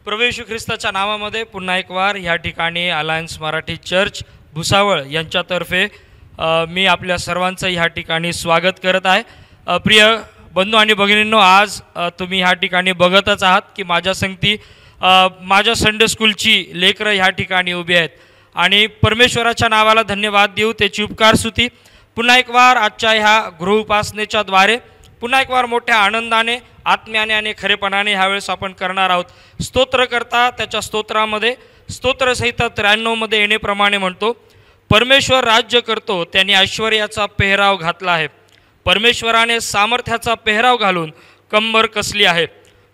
प्रभू येशू ख्रिस्ताच्या नावामध्ये पुन्हा एक वार ह्या ठिकाणी अलायन्स मराठी चर्च भुसावळ यांच्यातर्फे मी आपल्या सर्वांचं ह्या ठिकाणी स्वागत करत आहे। प्रिय बंधू आणि भगिनींनो, आज तुम्ही ह्या ठिकाणी बघतच आहात की माझ्या संगती माझ्या संडे स्कूलची लेकरं ह्या ठिकाणी उभी आहेत आणि परमेश्वराच्या नावाला धन्यवाद देऊ, त्याची उपकार स्तुती। पुन्हा एक वार आजच्या ह्या गृह उपासनेच्या द्वारे पुन्हा एक वार मोठ्या आनंदाने, आत्म्याने आणि खरेपणाने ह्यावेळेस आपण करणार आहोत। स्तोत्रकर्ता त्याच्या स्तोत्रामध्ये स्तोत्रसहिता 93 मध्ये येण्याप्रमाणे म्हणतो, परमेश्वर राज्य करतो, त्यांनी ऐश्वर्याचा पेहराव घातला आहे। परमेश्वराने सामर्थ्याचा पेहराव घालून कंबर कसली आहे,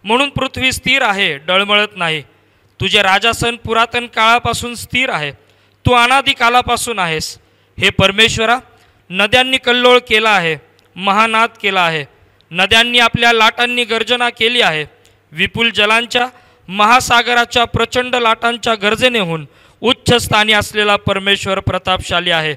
म्हणून पृथ्वी स्थिर आहे, डळमळत नाही। तुझे राजासन पुरातन काळापासून स्थिर आहे, तू अनादी कालापासून आहेस। हे परमेश्वरा, नद्यांनी कल्लोळ केला आहे, महानाद केला आहे, नद्यांनी आपल्या लाटांनी गर्जना केली आहे। विपुल जलांच्या महासागराच्या प्रचंड लाटांच्या गर्जनेहून उच्च स्थानी असलेला परमेश्वर प्रतापशाली आहे।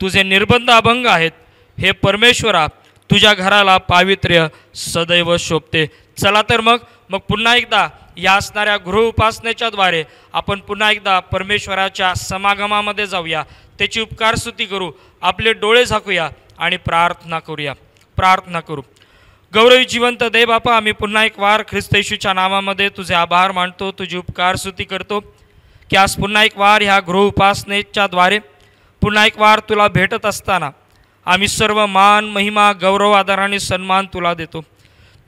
तुझे निर्बंध अभंग आहेत, हे परमेश्वरा, तुझ्या घराला पावित्र्य सदैव शोभते। चला तर मग पुन्हा एकदा या असणाऱ्या गृह उपासनेच्या द्वारे आपण पुन्हा एकदा परमेश्वराच्या समागमामध्ये जाऊया, त्याची उपकार स्तुती करू, आपले डोळे झाकूया आणि प्रार्थना करू। गौरवी जिवंत देव बापा, आम्ही पुन्हा एक वार ख्रिस्त येशूच्या नावामध्ये तुझे आभार मानतो, तुझी उपकार स्तुती करतो की आज पुन्हा एक वार ह्या गृह उपासनेच्या द्वारे पुन्हा एक वार तुला भेटत असताना आम्ही सर्व मान, महिमा, गौरव, आदर आणि सन्मान तुला देतो।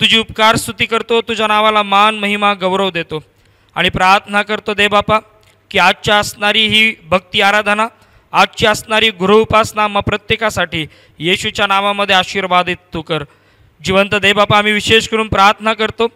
तुझी उपकार स्तुती करतो, तुझ्या नावाला मान, महिमा, गौरव देतो आणि प्रार्थना करतो देव बापा की आजच्या असणारी ही भक्ती आराधना, आजची असणारी गृह उपासना मग प्रत्येकासाठी येशूच्या नावामध्ये आशीर्वादित तू कर। जिवंत देव बापा, आम्ही विशेष करून प्रार्थना करतो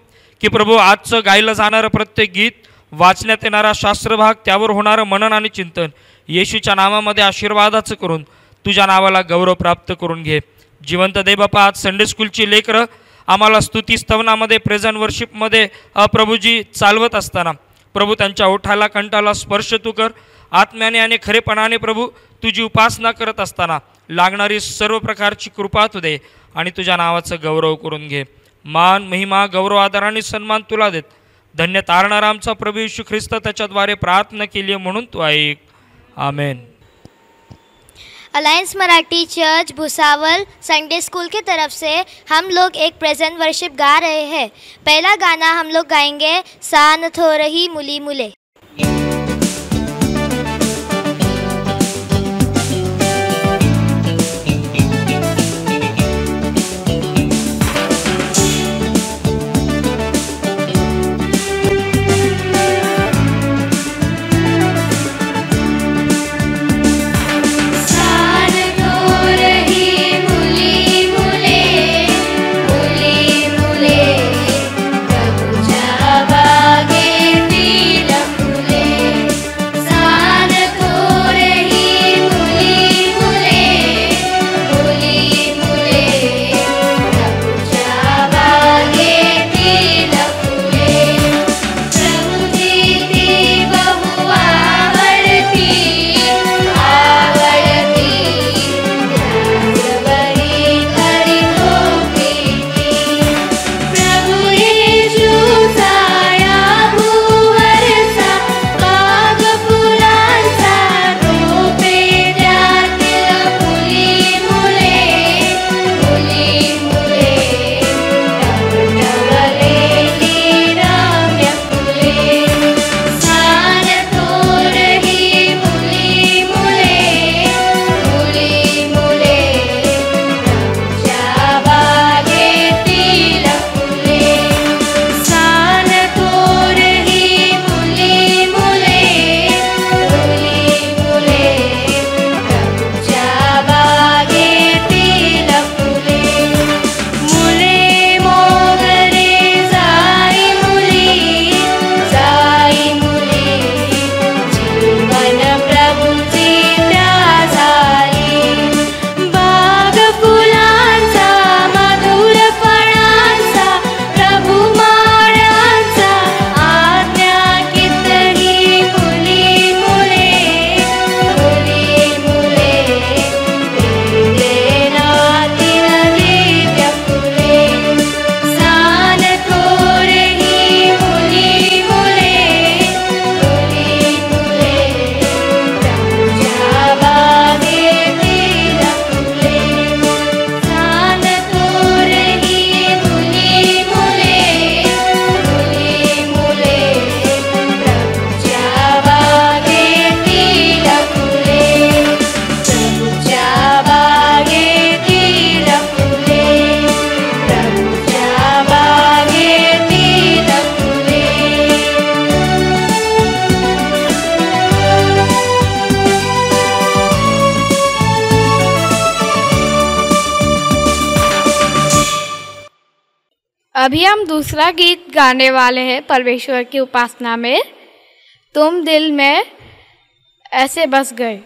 की प्रभू आजचं गायलं जाणारं प्रत्येक गीत, वाचण्यात येणारा शास्त्रभाग, त्यावर होणारं मनन आणि चिंतन येशूच्या नावामध्ये आशीर्वादाचं करून तुझ्या नावाला गौरव प्राप्त करून घे। जिवंत देव बापा, आज संडे स्कूलची लेकरं आम्हाला स्तुती स्तवनामध्ये, प्रेझेंट वर्शिपमध्ये प्रभूजी चालवत असताना प्रभू त्यांच्या ओठाला कंठाला स्पर्श तू कर। आत्म्याने आणि खरेपणाने प्रभू तुझी उपासना करत असताना लागणारी सर्व प्रकारची कृपा तू दे आणि तुझ्या नावाचं गौरव करून घे। मान, महिमा, गौरव, आदर आणि सन्मान तुला देत धन्य तारणारा आमचा प्रभू येशू ख्रिस्त त्याच्याद्वारे प्रार्थना केली म्हणून तू ऐक, amen. Alliance Marathi church Bhusawal Sunday school की तरफ से हम लोग एक प्रेजेंट वर्शिप गा रहे हैं। पहला गाना हम लोग गाएंगे सान थोरही मुली मुले। बागे फूल फुले अभी हम दूसरा गीत गाने वाले हैं परमेश्वर की उपासना में, तुम दिल में ऐसे बस गए।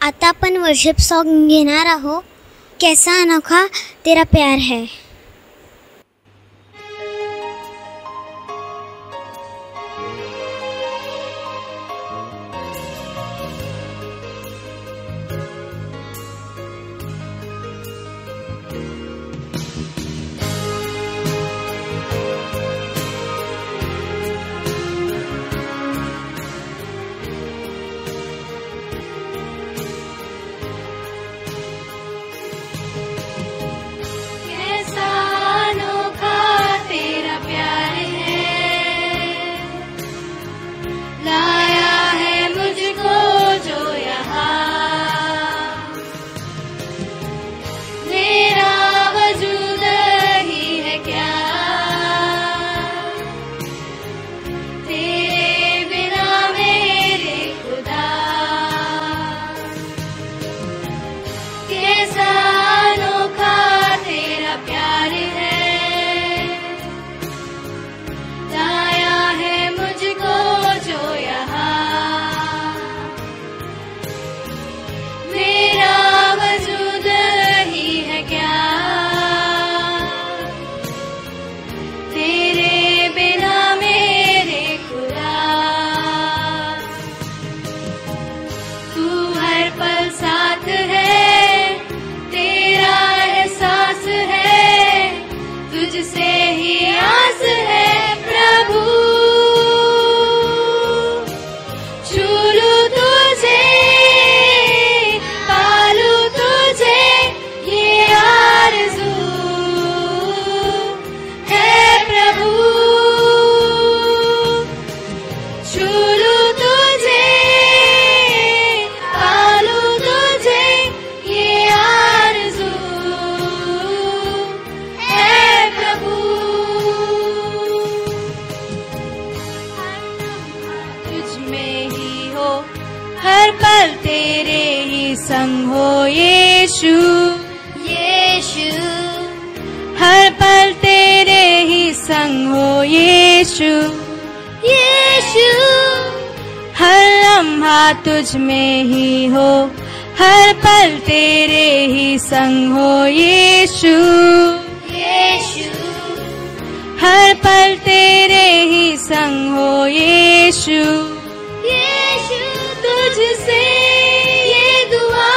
आता आपण वर्शिप सॉन्ग घेणार आहोत, कैसा अनोखा तेरा प्यार है। कैसा हर पल तेरे ही संग हो यीशु, यीशु हर पल तेरे ही संग हो यीशु, यीशु हर लम्हा तुझ में ही हो, हर पल तेरे ही संग हो यीशु, यीशु हर पल तेरे ही संग हो यीशु, यीशु तुझसे ये दुआ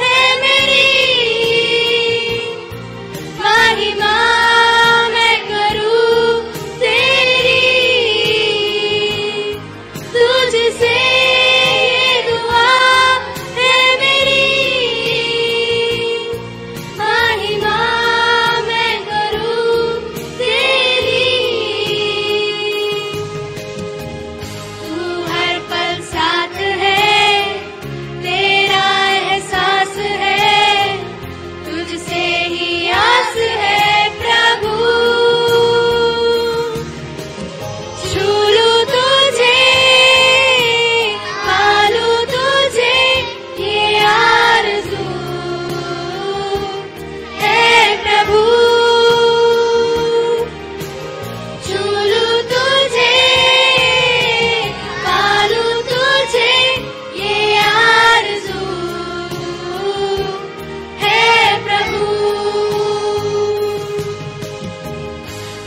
है मेरी, महिमा मैं करूं तेरी, तुझसे ये दुआ है मेरी, महिमा मैं करूं तेरी। तू हर पल साथ है, तेरा एहसास है, तुझसे ही आस है प्रभु, छू लूं तुझे, पालूं तुझे, ये आरज़ू है प्रभु, छू लूं तुझे, पालूं तुझे, ये आरज़ू है प्रभु।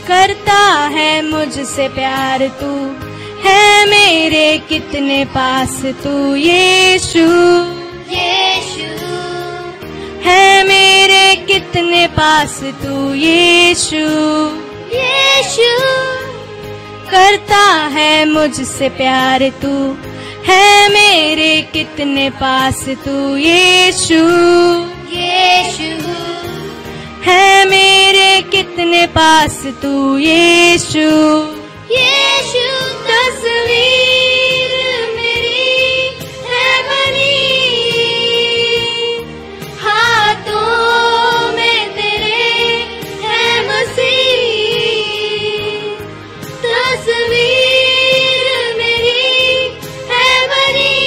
करता है मुझसे प्यार तू, है मेरे कितने पास तू यीशु, यीशु है मेरे कितने पास तू यीशु, यीशु करता है मुझसे प्यार तू, है मेरे कितने पास तू यीशु, यीशु है मेरे कितने पास तू यीशु, यीशु तस्वीर मेरी है बनी, हाथों में तेरे है मसीह, तस्वीर मेरी है बनी,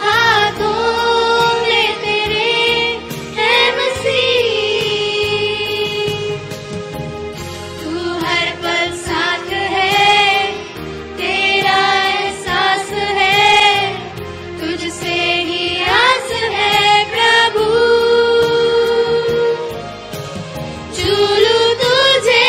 हाथों में तेरे है मसीह, तू हर पल साथ है, तेरा एहसास है, तुझसे ही आस है प्रभु, छू लूं तुझे,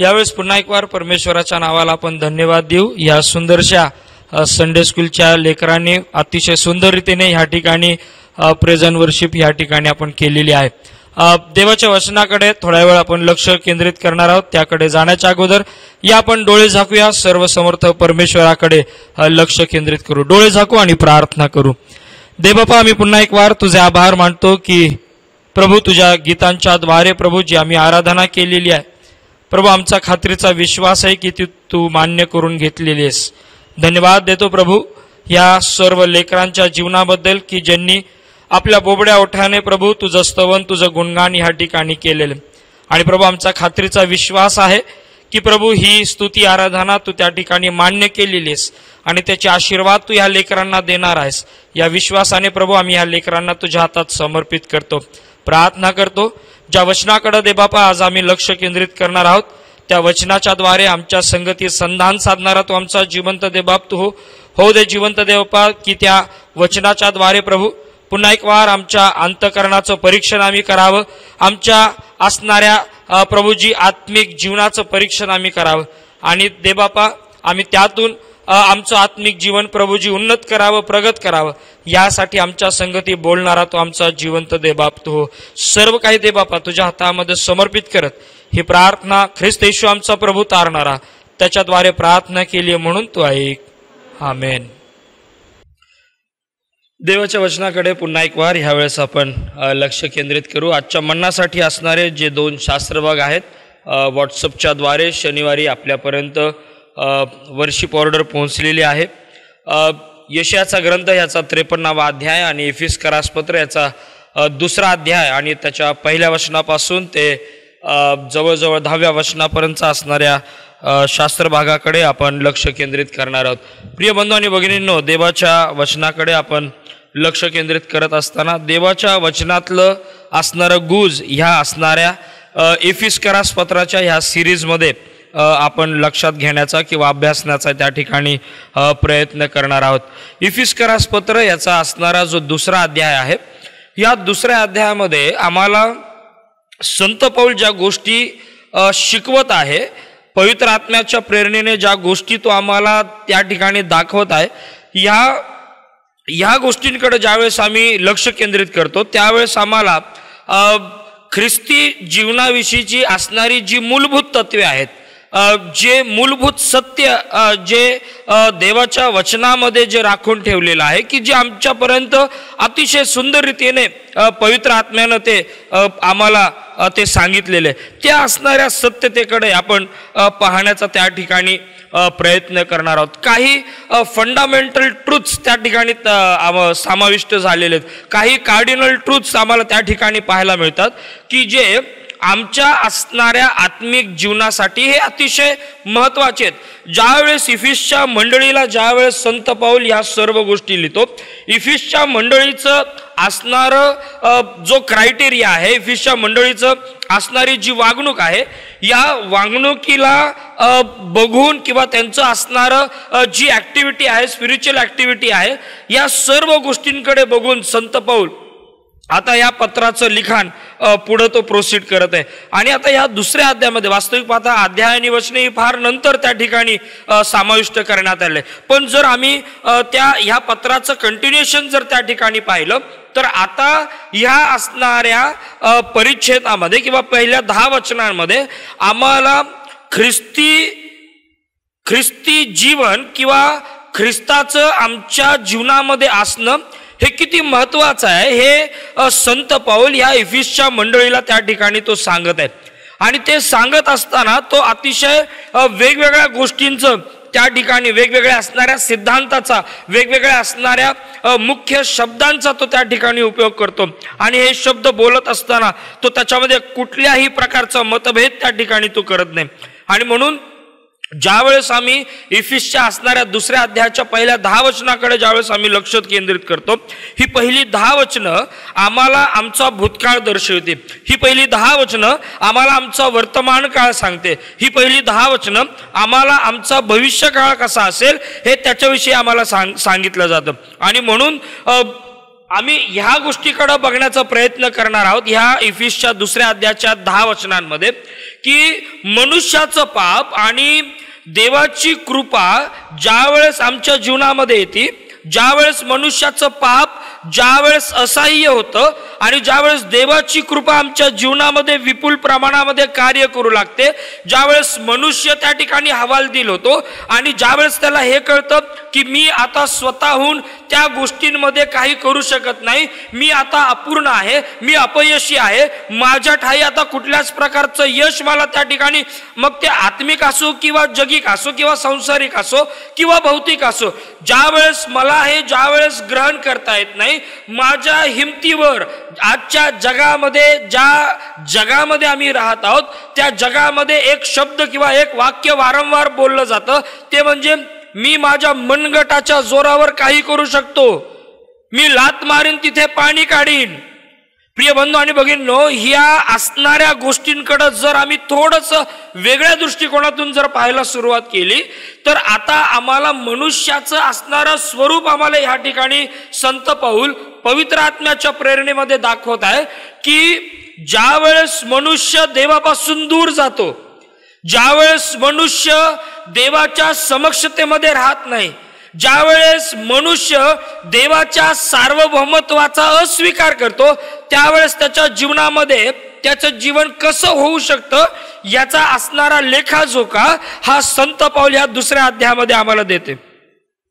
यावेळेस पुन्हा एक वार परमेश्वराच्या नावाला आपण धन्यवाद देऊ. या सुंदरशा संडे स्कूलच्या लेकरांनी अतिशय सुंदर रीतीने ह्या ठिकाणी प्रेझेंट वर्शिप ह्या ठिकाणी आपण केलेली आहे. देवाच्या वचनाकडे थोड्या वेळ आपण लक्ष केंद्रित करणार आहोत. त्याकडे जाण्याच्या अगोदर या आपण डोळे झाकूया. सर्व समर्थ परमेश्वराकडे लक्ष केंद्रित करू. डोळे झाकू आणि प्रार्थना करू. देवबापा, आम्ही पुन्हा एक वार तुझे आभार मानतो की प्रभू तुझ्या गीतांच्या द्वारे प्रभू जी आम्ही आराधना केलेली आहे प्रभू, आमचा खात्रीचा विश्वास आहे की तू मान्य करून घेतलेली आहेस. धन्यवाद देतो प्रभू या सर्व लेकरांच्या जीवनाबद्दल की ज्यांनी आपल्या बोबड्या ओठाने प्रभू तुझं स्तवन तुझं गुणगान ह्या ठिकाणी केलेलं. आणि प्रभू आमचा खात्रीचा विश्वास आहे की प्रभू ही स्तुती आराधना तू त्या ठिकाणी मान्य केलेली आहेस आणि त्याचे आशीर्वाद तू ह्या लेकरांना देणार आहेस. या विश्वासाने प्रभू आम्ही ह्या लेकरांना तुझ्या हातात समर्पित करतो. प्रार्थना करतो ज्या वचनाकडे दे बापा आज आम्ही लक्ष केंद्रित करणार आहोत त्या वचनाच्या द्वारे आमच्या संगती संधान साधणारा तो आमचा जिवंत दे बाप तू हो दे जिवंत दे बापा की त्या वचनाच्या द्वारे प्रभू पुन्हा एक वार आमच्या अंतःकरणाचं परीक्षण आम्ही करावं. आमच्या असणाऱ्या प्रभूजी आत्मिक जीवनाचं परीक्षण आम्ही करावं आणि दे बापा आम्ही त्यातून आमचं आत्मिक जीवन प्रभूजी उन्नत करावं प्रगत करावं. यासाठी आमच्या संगती बोलणारा तो आमचा जिवंत दे बाप तू हो. सर्व काही दे बापा तुझ्या हातामध्ये समर्पित करत ही प्रार्थना ख्रिस्त येशू आमचा प्रभू तारणारा त्याच्याद्वारे प्रार्थना केली म्हणून तू ऐक. आमेन. देवाच्या वचनाकडे पुन्हा एक वार ह्यावेळेस आपण लक्ष केंद्रित करू. आजच्या मन्नासाठी असणारे जे 2 शास्त्रभाग आहेत व्हॉट्सअपच्या द्वारे शनिवारी आपल्यापर्यंत वर्शिप ऑर्डर पोहोचलेली आहे. यशाचा ग्रंथ याचा 53वा अध्याय आणि एफिसकरास पत्र याचा 2रा अध्याय आणि त्याच्या पहिल्या वचनापासून ते जवळजवळ 10व्या वचनापर्यंत असणाऱ्या शास्त्रभागाकडे आपण लक्ष केंद्रित करणार आहोत. प्रिय बंधू आणि भगिनींनो, देवाच्या वचनाकडे आपण लक्ष केंद्रित करत असताना देवाच्या वचनातलं असणारं गुज ह्या असणाऱ्या एफिसकरास पत्राच्या ह्या सिरीजमध्ये आपण लक्षात घेण्याचा किंवा अभ्यासण्याचा त्या ठिकाणी प्रयत्न करणार आहोत. एफिसकरास पत्र याचा असणारा जो 2रा अध्याय आहे या 2ऱ्या अध्यायामध्ये आम्हाला संत पौल ज्या गोष्टी शिकवत आहे पवित्र आत्म्याच्या प्रेरणेने ज्या गोष्टी तो आम्हाला त्या ठिकाणी दाखवत आहे ह्या गोष्टींकडे ज्यावेळेस आम्ही लक्ष केंद्रित करतो त्यावेळेस आम्हाला ख्रिस्ती जीवनाविषयीची असणारी जी मूलभूत तत्वे आहेत जे मूलभूत सत्य जे देवाच्या वचनामध्ये जे राखून ठेवलेलं आहे की जे आमच्यापर्यंत अतिशय सुंदर रीतीने पवित्र आत्म्यानं ते आम्हाला ते सांगितलेले त्या असणाऱ्या सत्यतेकडे आपण पाहण्याचा त्या ठिकाणी प्रयत्न करणार आहोत. काही फंडामेंटल ट्रूथ्स त्या ठिकाणी समाविष्ट झालेले आहेत. काही कार्डिनल ट्रूथ्स आम्हाला त्या ठिकाणी पाहायला मिळतात की जे आमच्या असणाऱ्या आत्मिक जीवनासाठी हे अतिशय महत्त्वाचे आहेत. ज्यावेळेस इफिसच्या मंडळीला ज्यावेळेस संत पौल या सर्व गोष्टी लिहितो इफिसच्या मंडळीचं असणारं जो क्रायटेरिया आहे इफिसच्या मंडळीचं असणारी जी वागणूक आहे या वागणुकीला बघून किंवा त्यांचं असणारं जी ॲक्टिव्हिटी आहे स्पिरिच्युअल ॲक्टिव्हिटी आहे या सर्व गोष्टींकडे बघून संत पौल आता या पत्राचं लिखाण पुढं तो प्रोसीड करत आहे. आणि आता या 2ऱ्या अध्यायामध्ये वास्तविक पाहता अध्याय आणि वचने ही फार नंतर त्या ठिकाणी समाविष्ट करण्यात आले. पण जर आम्ही ह्या पत्राचं कंटिन्युएशन जर त्या ठिकाणी पाहिलं तर आता ह्या असणाऱ्या परिच्छेदामध्ये किंवा पहिल्या 10 वचनांमध्ये आम्हाला ख्रिस्ती जीवन किंवा ख्रिस्ताचं आमच्या जीवनामध्ये असणं हे किती महत्त्वाचं आहे हे संत पौल ह्या एफिसच्या मंडळीला त्या ठिकाणी तो सांगत आहे. आणि ते सांगत असताना तो अतिशय वेगवेगळ्या गोष्टींचं त्या ठिकाणी वेगवेगळ्या असणाऱ्या सिद्धांताचा वेगवेगळ्या असणाऱ्या मुख्य शब्दांचा तो त्या ठिकाणी उपयोग करतो. आणि हे शब्द बोलत असताना तो त्याच्यामध्ये कुठल्याही प्रकारचा मतभेद त्या ठिकाणी तो करत नाही. आणि म्हणून ज्यावेळेस आम्ही इफिसच्या असणाऱ्या 2ऱ्या अध्यायाच्या पहिल्या 10 वचनाकडे ज्यावेळेस आम्ही लक्ष केंद्रित करतो ही पहिली 10 वचनं आम्हाला आमचा भूतकाळ दर्शवते. ही पहिली 10 वचनं आम्हाला आमचा वर्तमान काळ सांगते. ही पहिली 10 वचनं आम्हाला आमचा भविष्यकाळ कसा असेल हे त्याच्याविषयी आम्हाला सांगितलं जातं. आणि म्हणून आम्ही ह्या गोष्टीकडे बघण्याचा प्रयत्न करणार आहोत ह्या इफिसच्या 2 अध्यायाच्या 10 वचनांमध्ये की मनुष्याचं पाप आणि देवाची कृपा ज्यावेळेस आमच्या जीवनामध्ये येते, ज्यावेळेस मनुष्याचं पाप ज्यावेळेस असह्य होतं आणि ज्यावेळेस देवाची कृपा आमच्या जीवनामध्ये विपुल प्रमाणामध्ये कार्य करू लागते, ज्यावेळेस मनुष्य त्या ठिकाणी हवालदिल होतो आणि ज्यावेळेस त्याला हे कळतं की मी आता स्वतःहून त्या गोष्टींमध्ये काही करू शकत नाही, मी आता अपूर्ण आहे, मी अपयशी आहे, माझ्या ठाई आता कुठल्याच प्रकारचं यश मला त्या ठिकाणी, मग ते आत्मिक असो किंवा जगिक असो किंवा सांसारिक असो किंवा भौतिक असो, ज्यावेळेस मला हे ज्यावेळेस ग्रहण करता येत नाही, माझ्या हिमतीवर आजच्या जगामध्ये ज्या जगामध्ये आम्ही राहत आहोत त्या जगामध्ये एक शब्द किंवा एक वाक्य वारंवार बोललं जातं, ते म्हणजे मी माझ्या मनगटाच्या जोरावर काही करू शकतो, मी लात मारीन तिथे पाणी काढीन. प्रिय बंधू आणि भगिनींनो, ह्या असणाऱ्या गोष्टींकडे जर आम्ही थोडंसं वेगळ्या दृष्टिकोनातून जर पाहायला सुरुवात केली तर आता आम्हाला मनुष्याचं असणारं स्वरूप आम्हाला ह्या ठिकाणी संत पाऊल पवित्र आत्म्याच्या प्रेरणेमध्ये दाखवत आहे की ज्यावेळेस मनुष्य देवापासून दूर जातो, ज्यावेळेस मनुष्य देवाच्या समक्षतेमध्ये राहत नाही, ज्यावेळेस मनुष्य देवाच्या सार्वभौमत्वाचा अस्वीकार करतो, त्यावेळेस त्याच्या जीवनामध्ये त्याचं जीवन कसं होऊ शकतं याचा असणारा लेखाजोखा हा संत पाऊल या 2 अध्यायामध्ये आम्हाला देते.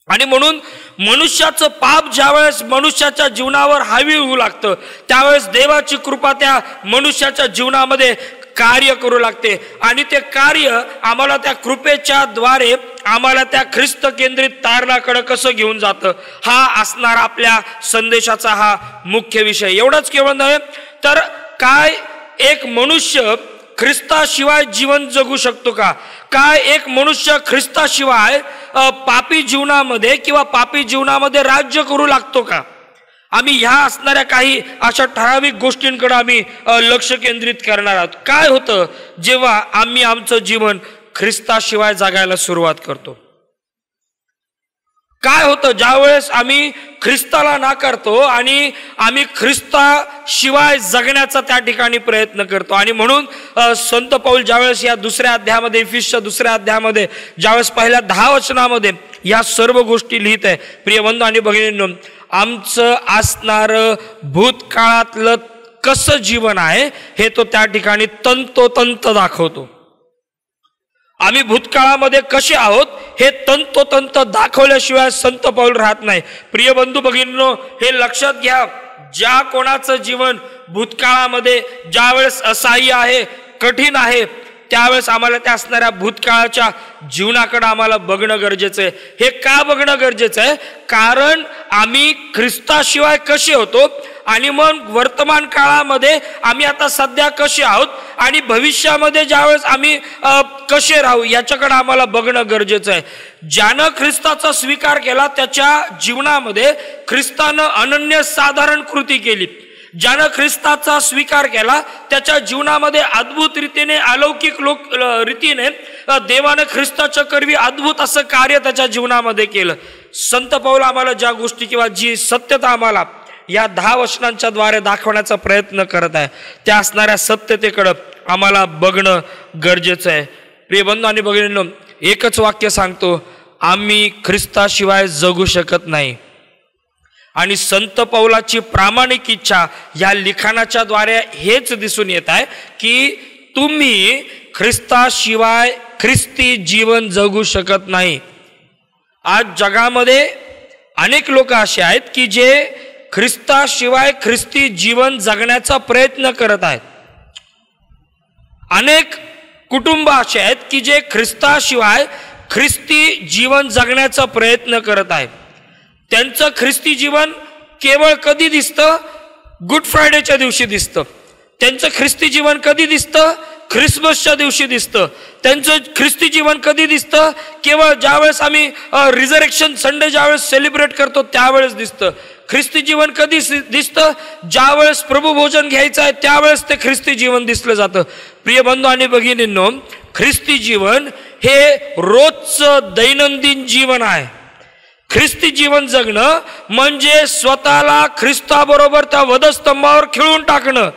आणि म्हणून मनुष्याचं पाप ज्यावेळेस मनुष्याच्या जीवनावर हावी होऊ लागतं त्यावेळेस देवाची कृपा त्या मनुष्याच्या जीवनामध्ये कार्य करू लागते आणि ते कार्य आम्हाला त्या कृपेच्या द्वारे आम्हाला त्या ख्रिस्त केंद्रित तारणाकडे कसं घेऊन जातं हा असणारा आपल्या संदेशाचा हा मुख्य विषय. एवढंच केवळ नव्हे तर काय एक मनुष्य ख्रिस्ताशिवाय जीवन जगू शकतो का? काय एक मनुष्य ख्रिस्ताशिवाय पापी जीवनामध्ये किंवा पापी जीवनामध्ये राज्य करू लागतो का? आम्ही ह्या असणाऱ्या काही अशा ठराविक गोष्टींकडे आम्ही लक्ष केंद्रित करणार आहोत. काय होतं जेव्हा आम्ही आमचं जीवन ख्रिस्ताशिवाय जगायला सुरुवात करतो? काय होतं ज्यावेळेस आम्ही ख्रिस्ताला नाकारतो आणि आम्ही ख्रिस्ताशिवाय जगण्याचा त्या ठिकाणी प्रयत्न करतो? आणि म्हणून संत पाऊल ज्यावेळेस या 2 अध्यायामध्ये इफिसच्या 2 अध्यायामध्ये ज्यावेळेस पहिल्या 10 वचनामध्ये या सर्व गोष्टी लिहित आहे, प्रिय बंधू आणि भगिनींनो, आमचं असणारं भूतकाळातलं कसं जीवन आहे हे तो त्या ठिकाणी तंतोतंत दाखवतो. आम्ही भूतकाळामध्ये कसे आहोत हे तंतोतंत दाखवल्याशिवाय संत पाऊल राहत नाही. प्रिय बंधू भगिनींनो, हे लक्षात घ्या, ज्या कोणाचं जीवन भूतकाळामध्ये ज्यावेळेस असहाय्य आहे, कठीण आहे, त्यावेळेस आम्हाला त्या असणाऱ्या भूतकाळाच्या जीवनाकडे आम्हाला बघणं गरजेचं आहे. हे का बघणं गरजेचं आहे? कारण आम्ही ख्रिस्ताशिवाय कसे होतो आणि मग वर्तमान काळामध्ये आम्ही आता सध्या कसे आहोत आणि भविष्यामध्ये ज्यावेळेस आम्ही कसे राहू याच्याकडे आम्हाला बघणं गरजेचं आहे. ज्यानं ख्रिस्ताचा स्वीकार केला त्याच्या जीवनामध्ये ख्रिस्तानं अनन्यसाधारण कृती केली. ज्यानं ख्रिस्ताचा स्वीकार केला त्याच्या जीवनामध्ये अद्भुत रीतीने अलौकिक रीतीने देवाने ख्रिस्ताच्या करवी अद्भुत असं कार्य त्याच्या जीवनामध्ये केलं. संत पाऊल आम्हाला ज्या गोष्टी किंवा जी सत्यता आम्हाला या 10 वचनांच्या द्वारे दाखवण्याचा प्रयत्न करत आहे त्या असणाऱ्या सत्यतेकडे आम्हाला बघणं गरजेचं आहे. प्रिय बंधू आणि भगिनींनो, एकच वाक्य सांगतो, आम्ही ख्रिस्ताशिवाय जगू शकत नाही. आणि संत पौलाची प्रामाणिक इच्छा या लिखाणाच्या द्वारे हेच दिसून येत आहे की तुम्ही ख्रिस्ताशिवाय ख्रिस्ती जीवन जगू शकत नाही. आज जगामध्ये अनेक लोक असे आहेत की जे ख्रिस्ताशिवाय ख्रिस्ती जीवन जगण्याचा प्रयत्न करत आहेत. अनेक कुटुंब असे आहेत की जे ख्रिस्ताशिवाय ख्रिस्ती जीवन जगण्याचा प्रयत्न करत आहेत. त्यांचं ख्रिस्ती जीवन केवळ कधी दिसतं? गुड फ्रायडेच्या दिवशी दिसतं. त्यांचं ख्रिस्ती जीवन कधी दिसतं? ख्रिसमसच्या दिवशी दिसतं. त्यांचं ख्रिस्ती जीवन कधी दिसतं? केवळ ज्यावेळेस आम्ही रिझरेक्शन संडे ज्यावेळेस सेलिब्रेट करतो त्यावेळेस दिसतं. ख्रिस्ती जीवन कधी दिसतं? ज्यावेळेस प्रभू भोजन घ्यायचं आहे त्यावेळेस ते ख्रिस्ती जीवन दिसलं जातं. प्रिय बंधू आणि भगिनींनो, ख्रिस्ती जीवन हे रोजचं दैनंदिन जीवन आहे. ख्रिस्ती जीवन जगणं म्हणजे स्वतःला ख्रिस्ताबरोबर त्या वधस्तंभावर खिळून टाकणं.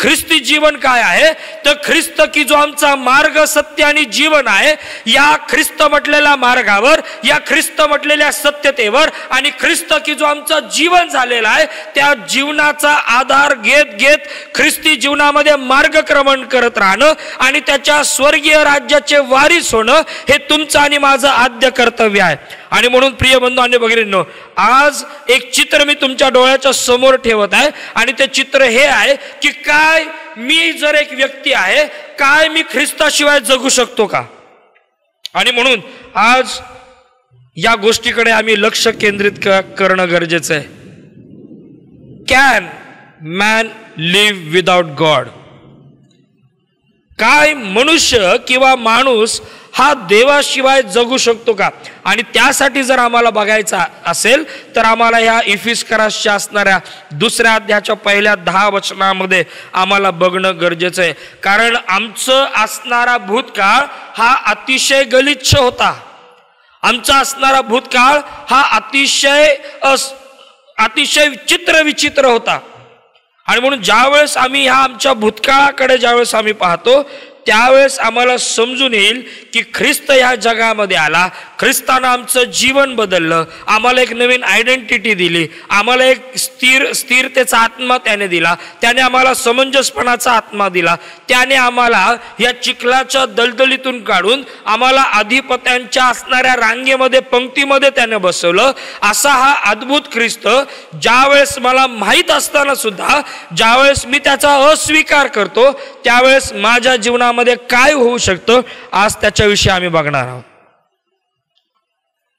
ख्रिस्ती जीवन काय आहे तर ख्रिस्त की जो आमचा मार्ग सत्य आणि जीवन आहे, या ख्रिस्त म्हटलेल्या मार्गावर, या ख्रिस्त म्हटलेल्या सत्यतेवर आणि ख्रिस्त की जो आमचा जीवन झालेला आहे त्या जीवनाचा आधार घेत घेत ख्रिस्ती जीवनामध्ये मार्गक्रमण करत राहणं आणि त्याच्या स्वर्गीय राज्याचे वारीस होणं हे तुमचं आणि माझं आद्य कर्तव्य आहे. आणि म्हणून प्रिय बंधू आणि भगिनींनो, आज एक चित्र मी तुमच्या डोळ्याच्या समोर ठेवत आहे आणि ते चित्र हे आहे की काय मी जर एक व्यक्ती आहे, काय मी ख्रिस्ताशिवाय जगू शकतो का. आणि म्हणून आज या गोष्टीकडे आम्ही लक्ष केंद्रित करणं गरजेचं आहे. Can man live without God. काय मनुष्य किंवा माणूस हा देवाशिवाय जगू शकतो का. आणि त्यासाठी जर आम्हाला बघायचा असेल तर आम्हाला ह्या इफिस्करासच्या असणाऱ्या 2ऱ्या अध्यायाच्या पहिल्या 10 वचनामध्ये आम्हाला बघणं गरजेचं आहे. कारण आमचं असणारा भूतकाळ हा अतिशय गलिच्छ होता. आमचा असणारा भूतकाळ हा अतिशय विचित्र होता. आणि म्हणून ज्यावेळेस आम्ही ह्या आमच्या भूतकाळाकडे ज्यावेळेस आम्ही पाहतो त्यावेळेस आम्हाला समजून येईल की ख्रिस्त ह्या जगामध्ये आला, ख्रिस्तानं आमचं जीवन बदललं, आम्हाला एक नवीन आयडेंटिटी दिली, आम्हाला एक स्थिरतेचा आत्मा त्याने दिला, त्याने आम्हाला समंजसपणाचा आत्मा दिला, त्याने आम्हाला या चिखलाच्या दलदलीतून काढून आम्हाला अधिपत्यांच्या असणाऱ्या रांगेमध्ये पंक्तीमध्ये त्याने बसवलं. असा हा अद्भुत ख्रिस्त ज्यावेळेस मला माहीत असताना सुद्धा ज्यावेळेस मी त्याचा अस्वीकार करतो त्यावेळेस माझ्या जीवनामध्ये काय होऊ शकतं आज त्याच्याविषयी आम्ही बघणार आहोत.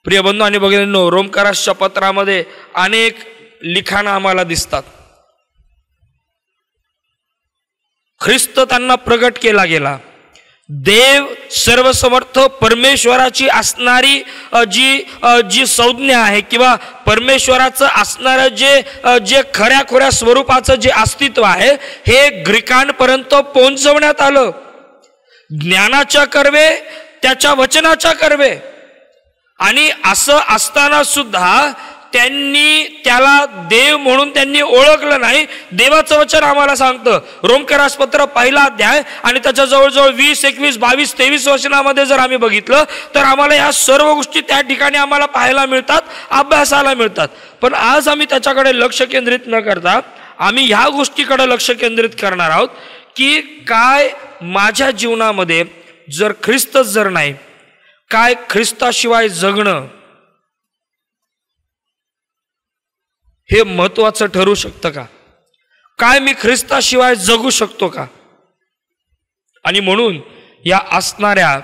प्रिय बंधू आणि भगिनींनो, रोमकरासच्या पत्रामध्ये अनेक लिखाणं आम्हाला दिसतात. ख्रिस्त त्यांना प्रगट केला गेला. देव सर्वसमर्थ परमेश्वराची असणारी जी संज्ञा आहे किंवा परमेश्वराचं असणारं जे खऱ्या खोऱ्या स्वरूपाचं जे अस्तित्व आहे हे ग्रीकांपर्यंत पोहोचवण्यात आलं. ज्ञानाच्या कर्वे, त्याच्या वचनाच्या कर्वे. आणि असं असताना सुद्धा त्यांनी त्याला देव म्हणून त्यांनी ओळखलं नाही. देवाचं वचन आम्हाला सांगतं, रोमकरास पत्र 1 अध्याय आणि त्याच्या जवळजवळ 20, 21, 22, 23 वचनामध्ये जर आम्ही बघितलं तर आम्हाला या सर्व गोष्टी त्या ठिकाणी आम्हाला पाहायला मिळतात, अभ्यासाला मिळतात. पण आज आम्ही त्याच्याकडे लक्ष केंद्रित न करता आम्ही ह्या गोष्टीकडे लक्ष केंद्रित करणार आहोत की काय माझ्या जीवनामध्ये जर ख्रिस्तच जर नाही, काय ख्रिस्ताशिवाय जगणं हे महत्वाचं ठरू शकतं का. काय मी ख्रिस्ताशिवाय जगू शकतो का. आणि म्हणून या असणाऱ्या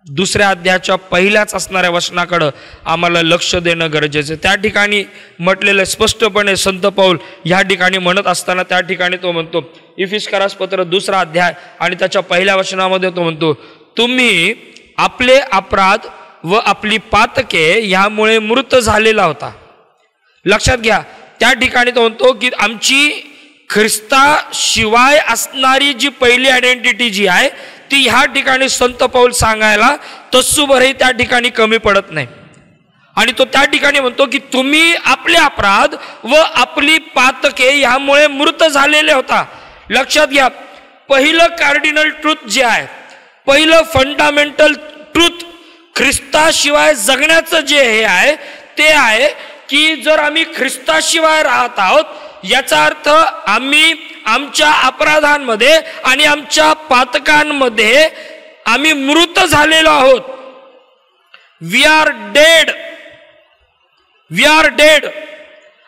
2ऱ्या अध्यायाच्या पहिल्याच असणाऱ्या वचनाकडं आम्हाला लक्ष देणं गरजेचं आहे. त्या ठिकाणी म्हटलेलं स्पष्टपणे संत पौल ह्या ठिकाणी म्हणत असताना त्या ठिकाणी तो म्हणतो, इफिस्करास पत्र 2रा अध्याय आणि त्याच्या पहिल्या वचनामध्ये तो म्हणतो, तुम्ही आपले अपराध व आपली पातके यामुळे मृत झालेला होता. लक्षात घ्या, त्या ठिकाणी तो म्हणतो की आमची ख्रिस्ताशिवाय असणारी जी पहिली आयडेंटिटी जी आहे ती ह्या ठिकाणी संत पौल सांगायला तसूभरही त्या ठिकाणी कमी पडत नाही. आणि तो त्या ठिकाणी म्हणतो की तुम्ही आपले अपराध व आपली पातके यामुळे मृत झालेले होता. लक्षात घ्या, पहिलं कार्डिनल ट्रूथ जे आहे, पहिलं फंडामेंटल ट्रूथ ख्रिस्ताशिवाय जगण्याचं जे हे आहे ते आहे की जर आम्ही ख्रिस्ताशिवाय राहत आहोत याचा अर्थ आम्ही आमच्या अपराधांमध्ये आणि आमच्या पातकांमध्ये आम्ही मृत झालेलो आहोत. We are dead.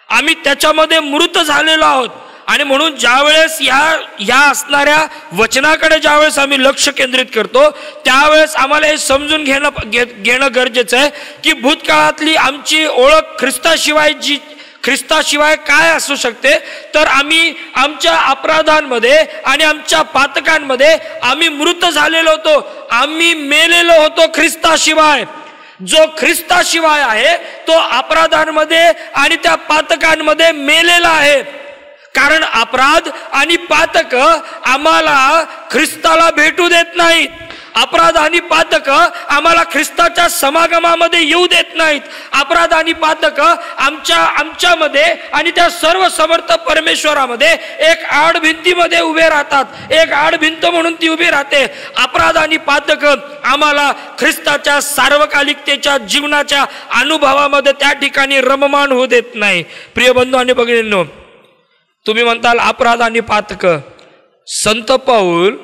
आम्ही त्याच्यामध्ये मृत झालेलो आहोत. आणि म्हणून ज्यावेळेस ह्या असणाऱ्या वचनाकडे ज्यावेळेस आम्ही लक्ष केंद्रित करतो त्यावेळेस आम्हाला हे समजून घेणं गरजेचं आहे की भूतकाळातली आमची ओळख ख्रिस्ताशिवाय काय असू शकते. तर आम्ही आमच्या अपराधांमध्ये आणि आमच्या पातकांमध्ये आम्ही मृत झालेलो होतो. आम्ही मेलेलो होतो ख्रिस्ताशिवाय. जो ख्रिस्ताशिवाय आहे तो अपराधांमध्ये आणि त्या पातकांमध्ये मेलेला आहे. कारण अपराध आणि पातक आम्हाला ख्रिस्ताला भेटू देत नाहीत. अपराध आणि पातक आम्हाला ख्रिस्ताच्या समागमामध्ये येऊ देत नाहीत. अपराध आणि पातक आमच्यामध्ये आणि त्या सर्व समर्थ परमेश्वरामध्ये एक आड भिंतीमध्ये उभे राहतात. एक आड भिंत म्हणून ती उभी राहते. अपराध आणि पातक आम्हाला ख्रिस्ताच्या सार्वकालिकतेच्या जीवनाच्या अनुभवामध्ये त्या ठिकाणी रममाण होऊ देत नाही. प्रिय बंधू आणि भगिनींनो, तुम्ही म्हणताल अपराध आणि पातक. संत पाऊल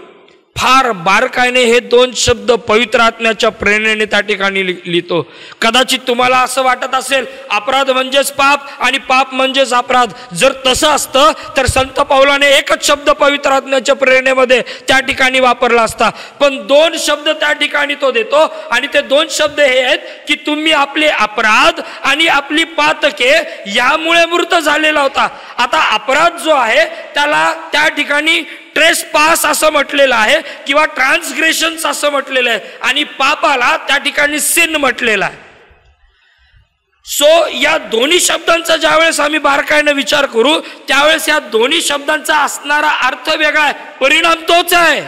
फार बारकाईने हे दोन शब्द पवित्र आत्म्याच्या प्रेरणेने त्या ठिकाणी लिहितो. कदाचित तुम्हाला असं वाटत असेल अपराध म्हणजेच पाप आणि पाप म्हणजेच अपराध. जर तसं असतं तर संत पाऊलाने एकच शब्द पवित्र आत्म्याच्या प्रेरणेमध्ये त्या ठिकाणी वापरला असता. पण दोन शब्द त्या ठिकाणी तो देतो आणि ते दोन शब्द हे आहेत की तुम्ही आपले अपराध आणि आपली पातके यामुळे मृत झालेला होता. आता अपराध जो आहे त्याला त्या ठिकाणी ट्रेसपास असं म्हटलेलं आहे किंवा ट्रान्सग्रेशन्स असं म्हटलेलं आहे आणि पापाला त्या ठिकाणी सिन म्हटलेला आहे. सो या दोन्ही शब्दांचा ज्यावेळेस आम्ही बारकाईने विचार करू त्यावेळेस या दोन्ही शब्दांचा असणारा अर्थ वेगळा आहे, परिणाम तोच आहे.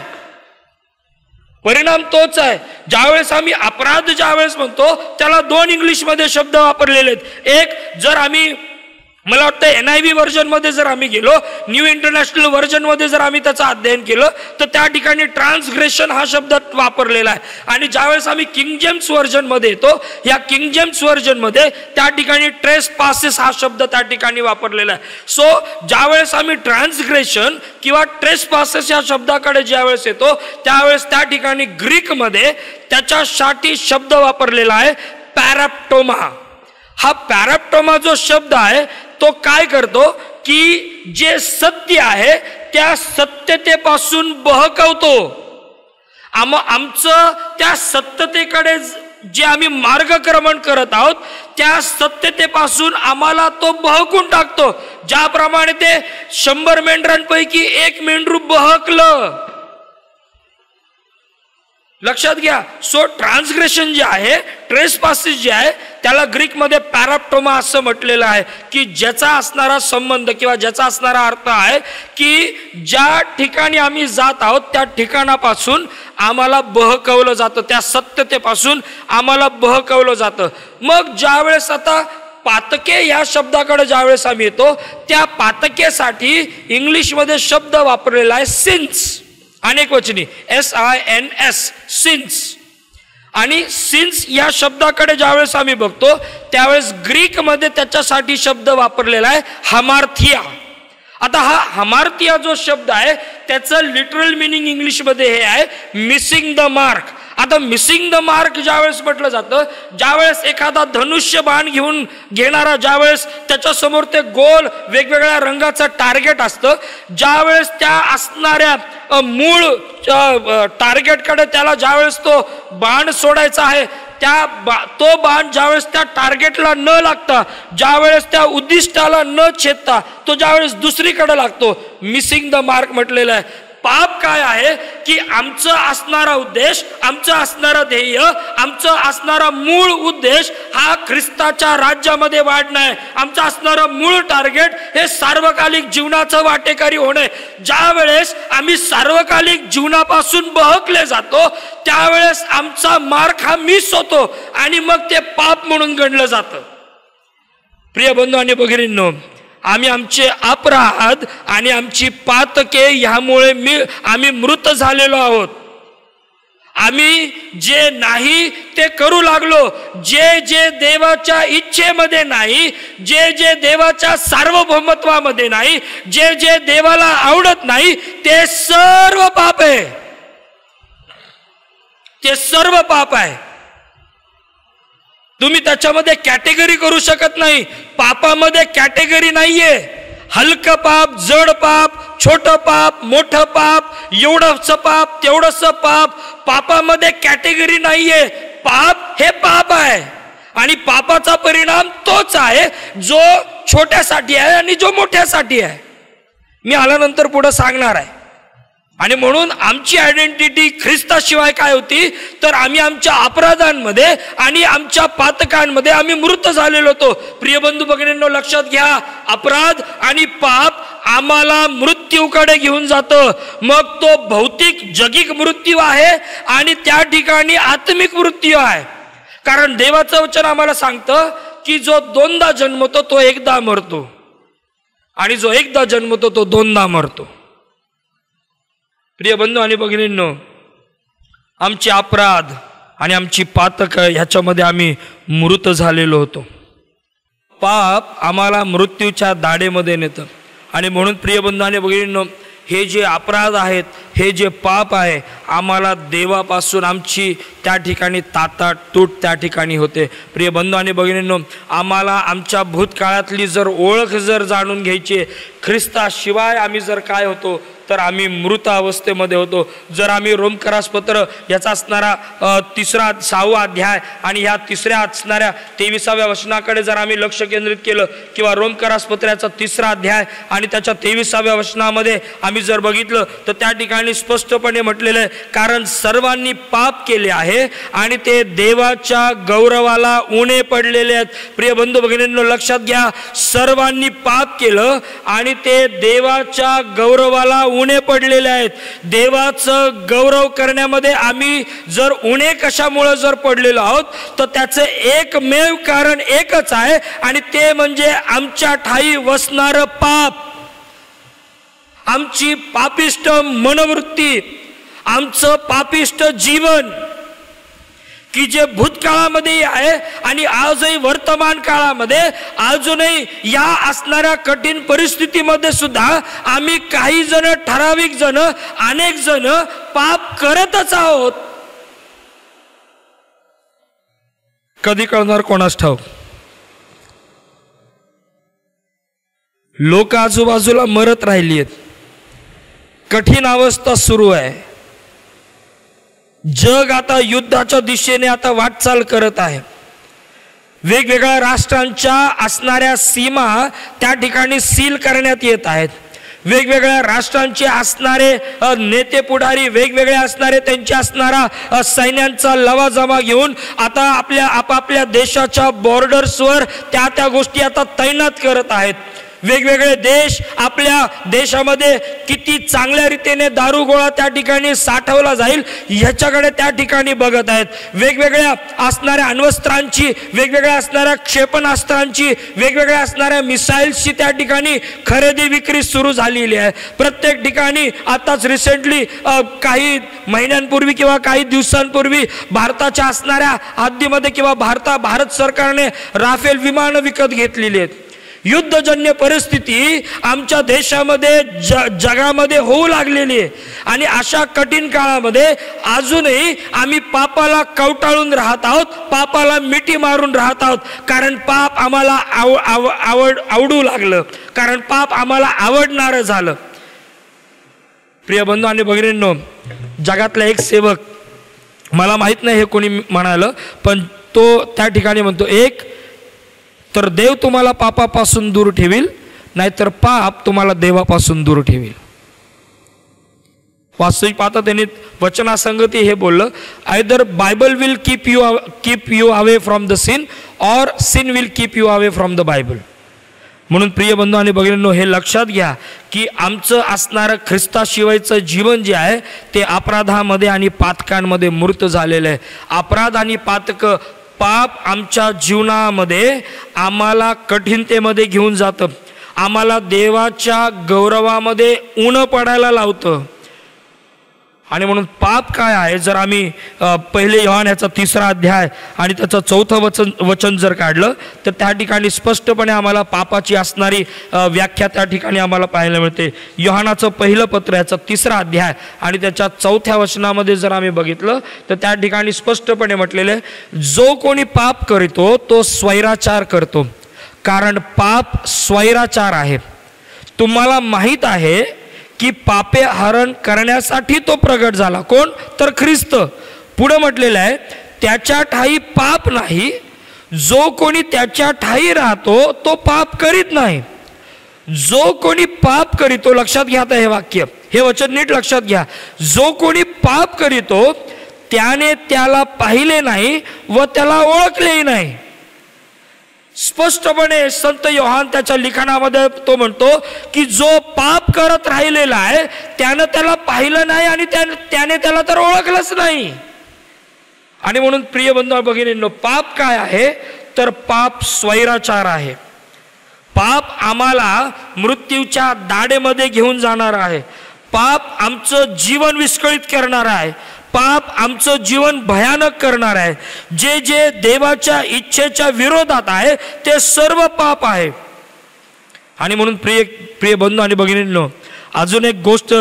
परिणाम तोच आहे. ज्यावेळेस आम्ही अपराध ज्यावेळेस म्हणतो त्याला दोन इंग्लिशमध्ये शब्द वापरलेले आहेत. एक, जर आम्ही मला वाटतं NIV व्हर्जन मध्ये जर आम्ही गेलो, न्यू इंटरनॅशनल व्हर्जन मध्ये जर आम्ही त्याचं अध्ययन केलं तर त्या ठिकाणी ट्रान्सग्रेशन हा शब्द वापरलेला आहे. आणि ज्यावेळेस आम्ही किंग जेम्स व्हर्जन मध्ये येतो, या किंग जेम्स व्हर्जन मध्ये त्या ठिकाणी ट्रेस पासेस हा शब्द त्या ठिकाणी वापरलेला आहे. सो ज्यावेळेस आम्ही ट्रान्सग्रेशन किंवा ट्रेस पासेस या शब्दाकडे ज्यावेळेस येतो त्यावेळेस त्या ठिकाणी ग्रीक मध्ये त्याच्यासाठी शब्द वापरलेला आहे पॅराप्टोमा. हा पॅराप्टोमा जो शब्द आहे तो काय करतो की जे सत्य आहे त्या सत्यतेपासून बहकवतो. आमचं त्या सत्यतेकडे जे आम्ही मार्गक्रमण करत आहोत त्या सत्यतेपासून आम्हाला तो बहकून टाकतो. ज्याप्रमाणे ते 100 मेंढरांपैकी एक मेंढरू बहकलं. लक्षात घ्या. सो ट्रान्सग्रेशन जे आहे, ट्रेस पासेस जे आहे त्याला ग्रीकमध्ये पॅराप्टोमा असं म्हटलेलं आहे की ज्याचा असणारा संबंध किंवा ज्याचा असणारा अर्थ आहे की ज्या ठिकाणी आम्ही जात आहोत त्या ठिकाणापासून आम्हाला बहकवलं जातं, त्या सत्यतेपासून आम्हाला बहकवलं जातं. मग ज्यावेळेस आता पातके या शब्दाकडे ज्यावेळेस आम्ही येतो त्या पातकेसाठी इंग्लिशमध्ये शब्द वापरलेला आहे सिन्स, अनेक वचनी SINS, सिन्स. आणि सिन्स या शब्दाकडे ज्यावेळेस आम्ही बघतो त्यावेळेस ग्रीक मध्ये त्याच्यासाठी शब्द वापरलेला आहे हमार्थिया. आता हा हमार्थिया जो शब्द आहे त्याचं लिटरल मिनिंग इंग्लिश मध्ये हे आहे मिसिंग द मार्क. आता मिसिंग द मार्क ज्यावेळेस म्हटलं जातं, ज्यावेळेस एखादा धनुष्य बाण घेणारा ज्यावेळेस त्याच्यासमोर ते गोल वेगवेगळ्या रंगाचं टार्गेट असतं, ज्यावेळेस त्या असणाऱ्या मूळ टार्गेटकडे त्याला ज्यावेळेस तो बाण सोडायचा आहे तो बाण ज्यावेळेस त्या टार्गेटला न लागता, ज्यावेळेस त्या उद्दिष्टाला न छेदता तो ज्यावेळेस दुसरीकडे लागतो, मिसिंग द मार्क म्हटलेलं आहे. पाप काय आहे की आमचं असणारा उद्देश, आमचं असणारं ध्येय, आमचं असणारा मूळ उद्देश हा ख्रिस्ताच्या राज्यामध्ये वाढणं आहे. आमचं असणारं मूळ टार्गेट हे सार्वकालिक जीवनाचं वाटेकरी होणे. ज्या वेळेस आम्ही सार्वकालिक जीवनापासून बहकले जातो त्यावेळेस आमचा मार्ग हा मिस होतो आणि मग ते पाप म्हणून गणलं जातं. प्रिय बंधू आणि भगिनींनो, आम्ही आमचे अपराध आणि आमची पातके ह्यामुळे आम्ही मृत झालेलो आहोत. आम्ही जे नाही ते करू लागलो, जे जे देवाच्या इच्छेमध्ये नाही, जे जे देवाच्या सार्वभौमत्वामध्ये नाही, जे जे देवाला आवडत नाही ते सर्व पाप आहे. ते सर्व पाप आहे. तुम्ही त्याच्यामध्ये कॅटेगरी करू शकत नाही. पापामध्ये कॅटेगरी नाहीये. हलकं पाप, जड पाप, छोटं पाप, मोठं पाप, एवढंच पाप, तेवढंच पाप. पापामध्ये कॅटेगरी नाहीये. पाप हे पाप आहे आणि पापाचा परिणाम तोच आहे जो छोट्यासाठी आहे आणि जो मोठ्यासाठी आहे. मी आल्यानंतर पुढे सांगणार आहे. आणि म्हणून आमची आयडेंटिटी ख्रिस्ताशिवाय काय होती तर आम्ही आमच्या अपराधांमध्ये आणि आमच्या पातकांमध्ये आम्ही मृत झालेलो होतो. प्रिय बंधू भगिनींनो, लक्षात घ्या, अपराध आणि पाप आम्हाला मृत्यूकडे घेऊन जातं. मग तो भौतिक जगिक मृत्यू आहे आणि त्या ठिकाणी आत्मिक मृत्यू आहे. कारण देवाचं वचन आम्हाला सांगतं की जो दोनदा जन्मतो तो एकदा मरतो आणि जो एकदा जन्मतो तो दोनदा मरतो. प्रिय बंधू आणि भगिनींनो, आमचे अपराध आणि आमची पातक ह्याच्यामध्ये आम्ही मृत झालेलो होतो. पाप आम्हाला मृत्यूच्या दाढेमध्ये नेतं. आणि म्हणून प्रिय बंधू आणि भगिनींनो, हे जे अपराध आहेत, हे जे पाप आहे, आम्हाला देवापासून आमची त्या ठिकाणी ताटातूट त्या ठिकाणी होते. प्रिय बंधू आणि भगिनींनो, आम्हाला आमच्या भूतकाळातली जर ओळख जर जाणून घ्यायची, ख्रिस्ताशिवाय आम्ही जर काय होतो तर आम्ही मृत अवस्थेमध्ये होतो. जर आम्ही रोमकरास पत्र याचा असणारा 6वा अध्याय आणि ह्या 3ऱ्या असणाऱ्या 23व्या वचनाकडे जर आम्ही लक्ष केंद्रित केलं, किंवा रोमकरास पत्राचा 3रा अध्याय आणि त्याच्या 23व्या वचनामध्ये आम्ही जर बघितलं तर त्या ठिकाणी स्पष्टपणे म्हटलेलं आहे, कारण सर्वांनी पाप केले आहे आणि ते देवाच्या गौरवाला उणे पडलेले आहेत. प्रिय बंधू भगिनींनो, लक्षात घ्या, सर्वांनी पाप केलं आणि ते देवाच्या गौरवाला उणे पडलेले आहेत. देवाचं गौरव करण्यामध्ये आम्ही जर उणे कशामुळे जर पडलेलो आहोत तर त्याचं एकमेव कारण एकच आहे आणि ते म्हणजे आमच्या ठाई वसणारं पाप, आमची पापिष्ट मनोवृत्ती, आमचं पापिष्ट जीवन की जे भूतकाळामध्ये आहे आणि आजही वर्तमान काळामध्ये अजूनही या असणाऱ्या कठीण परिस्थितीमध्ये सुद्धा आम्ही काही जण, ठराविक जण, अनेक जण पाप करतच आहोत. कधी कळणार कोणास ठाऊक. लोक आजूबाजूला मरत राहिली आहेत, कठीण अवस्था सुरू आहे. जग आता युद्धाच्या दिशेने आता वाटचाल करत आहे. वेगवेगळ्या राष्ट्रांच्या असणाऱ्या सीमा त्या ठिकाणी सील करण्यात येत आहेत. वेगवेगळ्या राष्ट्रांचे असणारे नेते पुढारी, वेगवेगळे असणारे त्यांचे असणारा सैन्यांचा लवाजमा घेऊन आता आपापल्या देशाच्या बॉर्डर्सवर त्या गोष्टी आता तैनात करत आहेत. वेगवेगळे देश आपल्या देशामध्ये किती चांगल्या रीतीने दारुगोळा त्या ठिकाणी साठवला जाईल ह्याच्याकडे त्या ठिकाणी बघत आहेत. वेगवेगळ्या असणाऱ्या अण्वस्त्रांची, वेगवेगळ्या असणाऱ्या क्षेपणास्त्रांची, वेगवेगळ्या असणाऱ्या मिसाईल्सची त्या ठिकाणी खरेदी विक्री सुरू झालेली आहे. प्रत्येक ठिकाणी आताच रिसेंटली काही महिन्यांपूर्वी किंवा काही दिवसांपूर्वी भारताच्या असणाऱ्या हद्दीमध्ये किंवा भारत सरकारने राफेल विमानं विकत घेतलेली आहेत. युद्धजन्य परिस्थिती आमच्या देशामध्ये जगामध्ये होऊ लागलेली आहे आणि अशा कठीण काळामध्ये अजूनही आम्ही पापाला कवटाळून राहत आहोत, पापाला मिठी मारून राहत आहोत. कारण पाप आम्हाला आवडू लागलं, कारण पाप आम्हाला आवडणारं झालं. प्रिय बंधू आणि भगिनींनो, जगातला एक सेवक, मला माहित नाही हे कोणी म्हणालं, पण तो त्या ठिकाणी म्हणतो, एक तर देव तुम्हाला पापापासून दूर ठेवील, नाहीतर पाप तुम्हाला देवापासून दूर ठेवील. वास्तविक पाहता त्यांनी वचनासंगती हे बोललं, either Bible will keep you away from the sin और sin will keep you away from the Bible. म्हणून प्रिय बंधू आणि भगिनींनो, हे लक्षात घ्या की आमचं असणारं ख्रिस्ताशिवायचं जीवन जे आहे ते अपराधामध्ये आणि पातकांमध्ये मृत झालेलं आहे. अपराध आणि पाप आमच्या जीवनामध्ये आम्हाला कठीणतेमध्ये घेऊन जातं, आम्हाला देवाच्या गौरवामध्ये उणं पडायला लावतं. आणि म्हणून पाप काय आहे, जर आम्ही पहिले योहान याचा 3रा अध्याय आणि त्याचं 4थं वचन जर काढलं तर त्या ठिकाणी स्पष्टपणे आम्हाला पापाची असणारी व्याख्या त्या ठिकाणी आम्हाला पाहायला मिळते. योहानाचं पहिलं पत्र याचा 3रा अध्याय आणि त्याच्या 4थ्या वचनामध्ये जर आम्ही बघितलं तर त्या ठिकाणी स्पष्टपणे म्हटलेलं आहे, जो कोणी पाप करतो तो स्वैराचार करतो, कारण पाप स्वैराचार आहे. तुम्हाला माहीत आहे की पापे हरण करण्यासाठी तो प्रगट झाला. कोण? तर ख्रिस्त. पुढे म्हटलेलं आहे, त्याच्या ठाई पाप नाही, जो कोणी त्याच्या ठाई राहतो तो पाप करीत नाही. जो कोणी पाप करीतो, लक्षात घ्या हे वाक्य, हे वचन नीट लक्षात घ्या, जो कोणी पाप करीतो त्याने त्याला पाहिले नाही व त्याला ओळखलेही नाही. स्पष्टपणे संत योहान त्याच्या लिखाणामध्ये तो म्हणतो की जो पाप करत राहिलेला आहे त्यानं त्याला पाहिलं नाही आणि त्याने त्याला तर ओळखलंच नाही. आणि म्हणून प्रिय बंधू भगिनींनो, पाप काय आहे तर पाप स्वैराचार आहे. पाप आम्हाला मृत्यूच्या दाढेमध्ये घेऊन जाणार आहे. पाप आमचं जीवन विस्कळीत करणार आहे. पाप आमचं जीवन भयानक करणार आहे. जे जे देवाच्या इच्छेच्या विरोधात आहे ते सर्व पाप आहे. आणि म्हणून प्रिय बंधू आणि भगिनींनो, अजून एक गोष्ट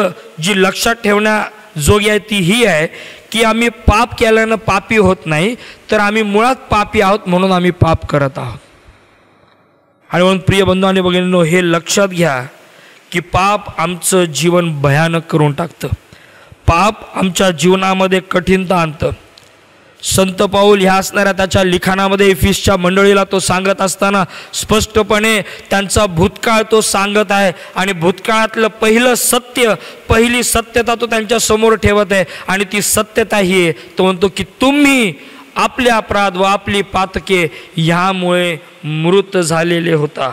जी लक्षात ठेवण्याजोगी आहे ती ही आहे की आम्ही पाप केल्यानं पापी होत नाही, तर आम्ही मुळात पापी आहोत म्हणून आम्ही पाप करत आहोत. आणि म्हणून प्रिय बंधू आणि भगिनींनो, हे लक्षात घ्या की पाप आमचं जीवन भयानक करून टाकतं. पाप आमच्या जीवनामध्ये कठीणता आणतं. संत पाऊल ह्या असणाऱ्या त्याच्या लिखाणामध्ये इफिसच्या मंडळीला तो सांगत असताना स्पष्टपणे त्यांचा भूतकाळ तो सांगत आहे. आणि भूतकाळातलं पहिली सत्यता तो त्यांच्या समोर ठेवत आहे. आणि ती सत्यता ही आहे, तो म्हणतो की तुम्ही आपले अपराध व आपली पातके ह्यामुळे मृत झालेले होता.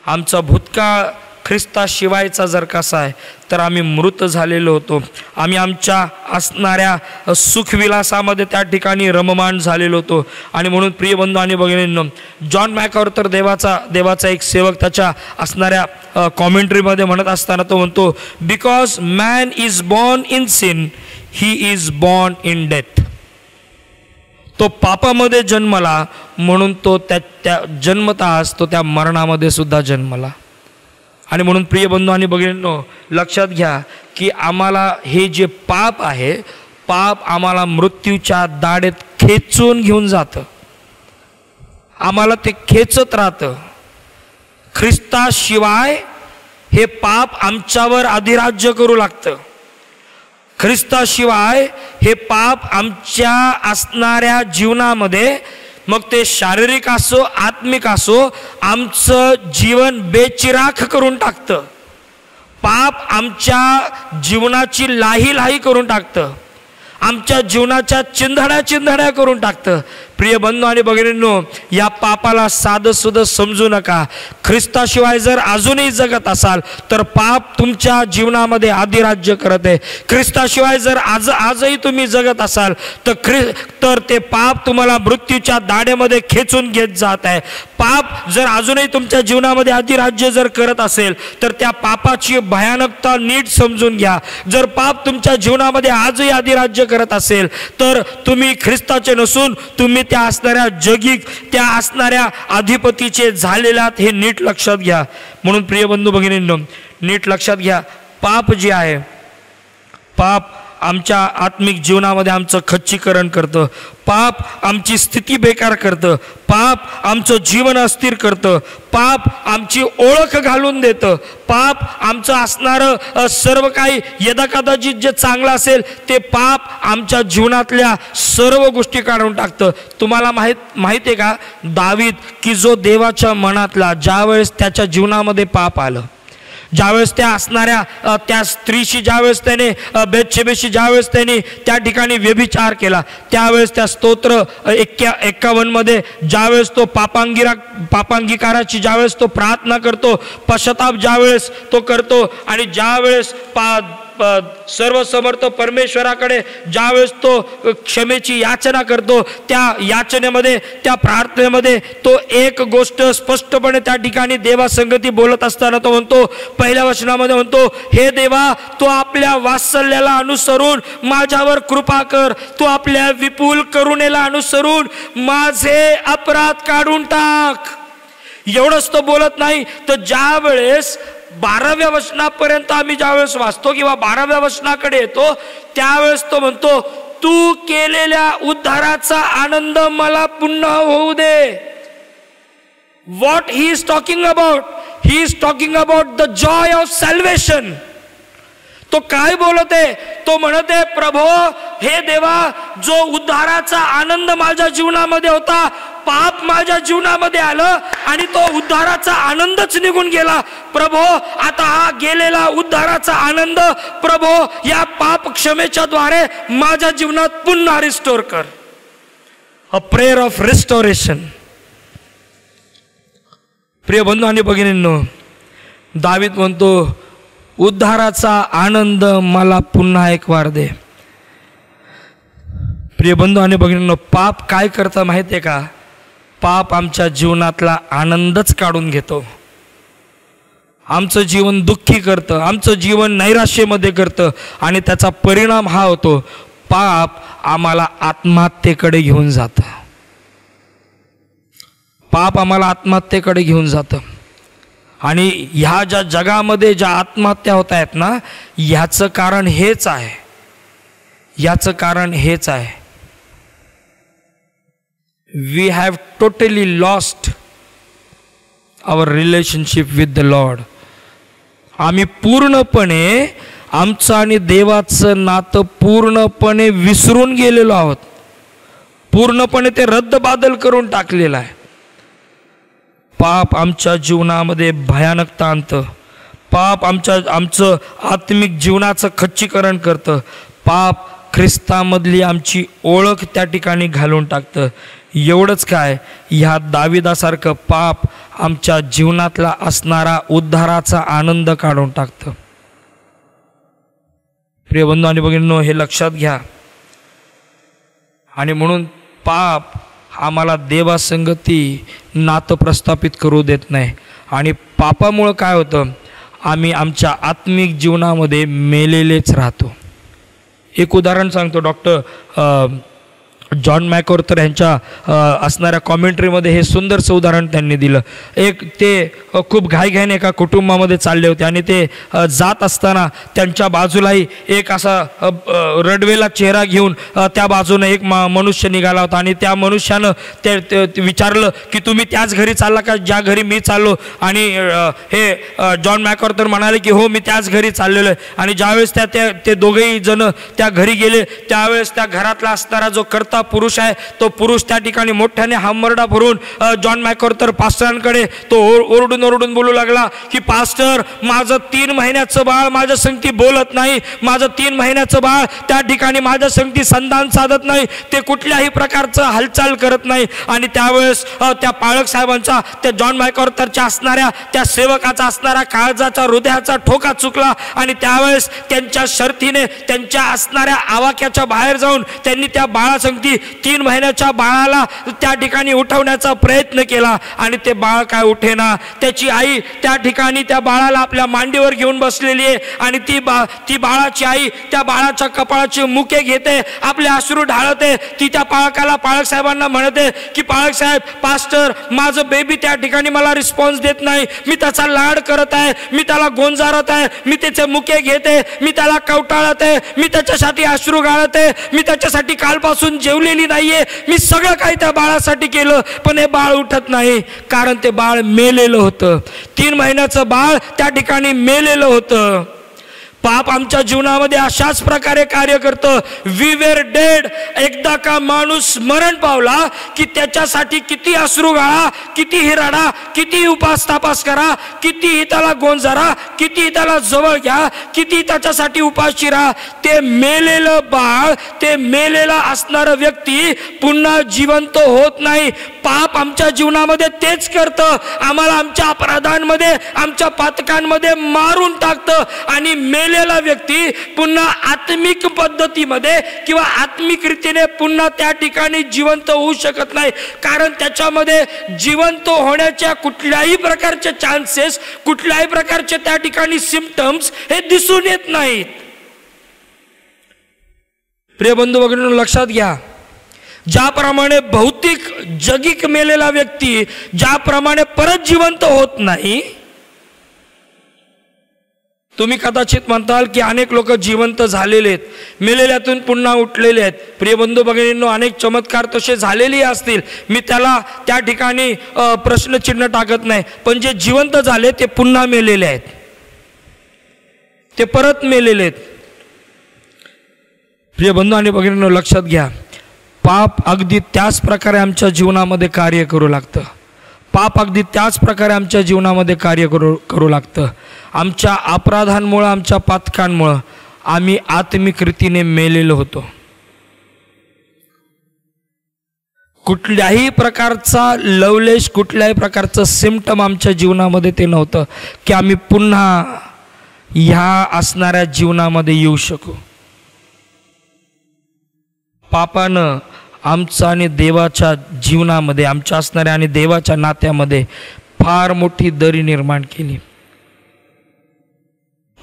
आमचा भूतकाळ ख्रिस्ताशिवायचा जर कसा आहे तर आम्ही मृत झालेलो होतो. आम्ही आमच्या असणाऱ्या सुखविलासामध्ये त्या ठिकाणी रममाण झालेलो होतो. आणि म्हणून प्रिय बंधू आणि भगिनींनो, जॉन मॅकआर्थर देवाचा एक सेवक त्याच्या असणाऱ्या कॉमेंट्रीमध्ये म्हणत असताना तो म्हणतो, because man is born in sin he is born in death. तो पापामध्ये जन्मला म्हणून तो त्या जन्मताच तो त्या मरणामध्ये सुद्धा जन्मला. आणि म्हणून प्रिय बंधू आणि भगिनींनो, लक्षात घ्या की आम्हाला हे जे पाप आहे, पाप आम्हाला मृत्यूच्या दाढेत खेचून घेऊन जातं. आम्हाला ते खेचत राहतं. ख्रिस्ताशिवाय हे पाप आमच्यावर अधिराज्य करू लागतं. ख्रिस्ताशिवाय हे पाप आमच्या असणाऱ्या जीवनामध्ये, मग ते शारीरिक असो आत्मिक असो, आमचं जीवन बेचिराख करून टाकतं. पाप आमच्या जीवनाची लाही करून टाकतं. आमच्या जीवनाच्या चिंधड्या करून टाकतं. प्रिय बंधू आणि भगिनींनो, या पापाला साधं सुद्धा समजू नका. ख्रिस्ताशिवाय जर अजूनही जगत असाल तर पाप तुमच्या जीवनामध्ये अधिराज्य करत आहे. ख्रिस्ताशिवाय जर आजही तुम्ही जगत असाल तर ते पाप तुम्हाला मृत्यूच्या दाढेमध्ये खेचून घेत जात आहे. पाप जर अजूनही तुमच्या जीवनामध्ये अधिराज्य जर करत असेल तर त्या पापाची भयानकता नीट समजून घ्या. जर पाप तुमच्या जीवनामध्ये आजही अधिराज्य करत असेल तर तुम्ही ख्रिस्ताचे नसून तुम्ही त्या असणाऱ्या त्या असणाऱ्या अधिपतीचे झालेलात, हे नीट लक्षात घ्या. म्हणून प्रिय बंधू भगिनींनो, नीट लक्षात घ्या, पाप जे आहे, पाप आमच्या आत्मिक जीवनामध्ये आमचं खच्चीकरण करतं. पाप आमची स्थिती बेकार करतं. पाप आमचं जीवन अस्थिर करतं. पाप आमची ओळख घालून देतं. पाप आमचं असणारं सर्व काही यदाकदाचित जे चांगलं असेल ते पाप आमच्या जीवनातल्या सर्व गोष्टी काढून टाकतं. तुम्हाला माहिती आहे का, दावीद की जो देवाच्या मनातला, ज्यावेळेस त्याच्या जीवनामध्ये पाप आलं, ज्यावेळेस त्या असणाऱ्या त्या स्त्रीशी ज्यावेळेस त्याने बेतशेबेशी ज्यावेळेस त्याने त्या ठिकाणी व्यभिचार केला, त्यावेळेस त्या स्तोत्र 51 मध्ये ज्यावेळेस तो पापांगीकाराची ज्यावेळेस तो प्रार्थना करतो, पश्चाताप ज्यावेळेस तो करतो आणि ज्यावेळेस सर्व समर्थ परमेश्वराकडे ज्यावेळेस तो क्षमेची याचना करतो, त्या याचनेमध्ये त्या प्रार्थनेमध्ये तो एक गोष्ट स्पष्टपणे त्या ठिकाणी देवासंगती बोलत असताना तो म्हणतो, पहिल्या वचनामध्ये म्हणतो, हे देवा, तू आपल्या वात्सल्याला अनुसरून माझ्यावर कृपा कर. तू आपल्या विपुल करुणेला अनुसरून माझे अपराध काढून टाक. एवढंच तो बोलत नाही, तर ज्या वेळेस 12व्या वचनापर्यंत आम्ही ज्यावेळेस वाचतो किंवा 12व्या वचनाकडे येतो त्यावेळेस तो म्हणतो, तू केलेल्या उद्धाराचा आनंद मला पुन्हा होऊ दे. What he is talking about? He is talking about the joy of salvation. तो काय बोलत आहे? तो म्हणत आहे, प्रभो, हे देवा, जो उद्धाराचा आनंद माझ्या जीवनामध्ये होता, पाप माझ्या जीवनामध्ये आलं आणि तो उद्धाराचा आनंदच निघून गेला. प्रभो, आता हा गेलेला उद्धाराचा आनंद प्रभो या पाप क्षमेच्या द्वारे माझ्या जीवनात पुन्हा रिस्टोर कर. A prayer of restoration. प्रिय बंधू आणि भगिनींनो, दावीद म्हणतो, उद्धाराचा आनंद मला पुन्हा एक वार दे. प्रिय बंधू आणि भगिनींनो, पाप काय करतं माहिती आहे का? पाप आमच्या जीवनातला आनंदच काढून घेतो. आमचं जीवन दुःखी करतं, आमचं जीवन नैराश्यमध्ये करतं आणि त्याचा परिणाम हा होतो, पाप आम्हाला आत्महत्येकडे घेऊन जातं. पाप आम्हाला आत्महत्येकडे घेऊन जातं. आणि ह्या ज्या जगामध्ये ज्या आत्महत्या होत आहेत ना, ह्याचं कारण हेच आहे. ह्याचं कारण हेच आहे, we have totally lost our relationship with the Lord. आम्ही पूर्णपणे आमचं आणि देवाचं नातं पूर्णपणे विसरून गेलेलो आहोत. पूर्णपणे ते रद्दबादल करून टाकलेलं आहे. पाप आमच्या जीवनामध्ये भयानकता आणतं. पाप आमचं आत्मिक जीवनाचं खच्चीकरण करतं. पाप ख्रिस्तामधली आमची ओळख त्या ठिकाणी घालून टाकतं. एवढंच काय, ह्या दाविदासारखं पाप आमच्या जीवनातला असणारा उद्धाराचा आनंद काढून टाकतं. प्रिय बंधू आणि भगिनींनो, हे लक्षात घ्या. आणि म्हणून पाप आम्हाला देवासंगती नातं प्रस्थापित करू देत नाही. आणि पापामुळं काय होतं, आम्ही आमच्या आत्मिक जीवनामध्ये मेलेलेच राहतो. एक उदाहरण सांगतो. डॉक्टर जॉन मॅकऑर्थर यांच्या असणाऱ्या कॉमेंट्रीमध्ये हे सुंदरसं उदाहरण त्यांनी दिलं. एक ते खूप घाईघाईने एका कुटुंबामध्ये चालले होते आणि ते जात असताना त्यांच्या बाजूलाही एक असा रडवेला चेहरा घेऊन त्या बाजूने एक मनुष्य निघाला होता. आणि त्या मनुष्यानं ते विचारलं की तुम्ही त्याच घरी चालला का ज्या घरी मी चाललो? आणि हे जॉन मॅकऑर्थर म्हणाले की हो, मी त्याच घरी चाललेलो आहे. आणि ज्यावेळेस ते दोघेही जण त्या घरी गेले, त्यावेळेस त्या घरातला असणारा जो कर्ता पुरुष आहे, तो पुरुष त्या ठिकाणी मोठ्याने हांबरडा भरून जॉन मॅकऑर्थर पास्टरांकडे तो ओरडून बोलू लागला की पास्टर, माझं 3 महिन्याचं बाळ माझ्या संगती बोलत नाही. माझं 3 महिन्याचं बाळ त्या ठिकाणी माझ्या संगती संधान साधत नाही. ते कुठल्याही प्रकारचं हालचाल करत नाही. आणि त्यावेळेस त्या पाळक साहेबांचा, त्या जॉन मॅकऑर्थरच्या असणाऱ्या त्या सेवकाचा असणारा काळजाचा हृदयाचा ठोका चुकला. आणि त्यावेळेस त्यांच्या शर्थीने त्यांच्या असणाऱ्या आवाक्याच्या बाहेर जाऊन त्यांनी त्या बाळासंगती 3 महिन्याच्या बाळाला त्या ठिकाणी उठवण्याचा प्रयत्न केला. आणि ते बाळ काय उठेना. त्याची आई त्या ठिकाणी त्या बाळाला आपल्या मांडीवर घेऊन बसलेली आहे. आणि ती बाळाची आई त्या बाळाच्या कपाळाचे मुके घेते, आपले अश्रू ढाळते. ती त्या पाळक साहेबांना म्हणते की पाळक साहेब, पास्टर, माझं बेबी त्या ठिकाणी मला रिस्पॉन्स देत नाही. मी त्याचा लाड करत आहे, मी त्याला गोंजारत आहे, मी त्याचे मुके घेते, मी त्याला कवटाळत आहे, मी त्याच्यासाठी अश्रू गाळते, मी त्याच्यासाठी कालपासून जेवलेली नाहीये, मी सगळं काही त्या बाळासाठी केलं, पण हे बाळ उठत नाही. कारण ते बाळ मेलेलं होतं. 3 महिन्याचं बाळ त्या ठिकाणी मेलेलं होतं. पाप आमच्या जीवनामध्ये अशाच प्रकारे कार्य करतं. We were dead. एकदा का माणूस मरण पावला की त्याच्यासाठी किती अश्रू गाळा, कितीही रडा, कितीही उपास तापास करा, कितीही त्याला गोंजारा, कितीही त्याला जवळ घ्या, किती त्याच्यासाठी उपाशी राहा, ते मेलेलं बाळ, ते मेलेला असणारा व्यक्ती पुन्हा जिवंत होत नाही. पाप आमच्या जीवनामध्ये तेच करतं. आम्हाला आमच्या अपराधांमध्ये, आमच्या पातकांमध्ये मारून टाकतं. आणि मेलेला व्यक्ती पुन्हा आत्मिक पद्धतीमध्ये किंवा आत्मिक रीतीने पुन्हा त्या ठिकाणी जिवंत होऊ शकत नाही. कारण त्याच्यामध्ये जिवंत होण्याच्या कुठल्याही प्रकारचे चान्सेस, कुठल्याही प्रकारचे त्या ठिकाणी सिम्पटम्स हे दिसून येत नाहीत. प्रिय बंधू भगिनींनो, लक्षात घ्या, ज्याप्रमाणे भौतिक जगिक मेलेला व्यक्ती ज्याप्रमाणे परत जिवंत होत नाही, तुम्ही कदाचित म्हणताल की अनेक लोक जिवंत झालेले आहेत, मेलेल्यातून पुन्हा उठलेले आहेत. प्रिय बंधू भगिनींनो, अनेक चमत्कार तसे झालेले असतील, मी त्याला त्या ठिकाणी प्रश्नचिन्ह टाकत नाही. पण जे जिवंत झाले ते पुन्हा मेलेले आहेत, ते परत मेलेले आहेत. प्रिय बंधू आणि भगिनींनो, लक्षात घ्या, पाप अगदी त्याच प्रकारे आमच्या जीवनामध्ये कार्य करू लागतं. पाप अगदी त्याच प्रकारे आमच्या जीवनामध्ये कार्य करू लागतं. आमच्या अपराधांमुळं, आमच्या पातकांमुळं आम्ही आत्मिक रीतीने मेलेलो होतो. कुठल्याही प्रकारचा लवलेश, कुठल्याही प्रकारचं सिम्पटम आमच्या जीवनामध्ये ते नव्हतं की आम्ही पुन्हा ह्या असणाऱ्या जीवनामध्ये येऊ शकू. पापानं आमचं आणि देवाच्या जीवनामध्ये, आमच्या असणाऱ्या आणि देवाच्या नात्यामध्ये फार मोठी दरी निर्माण केली.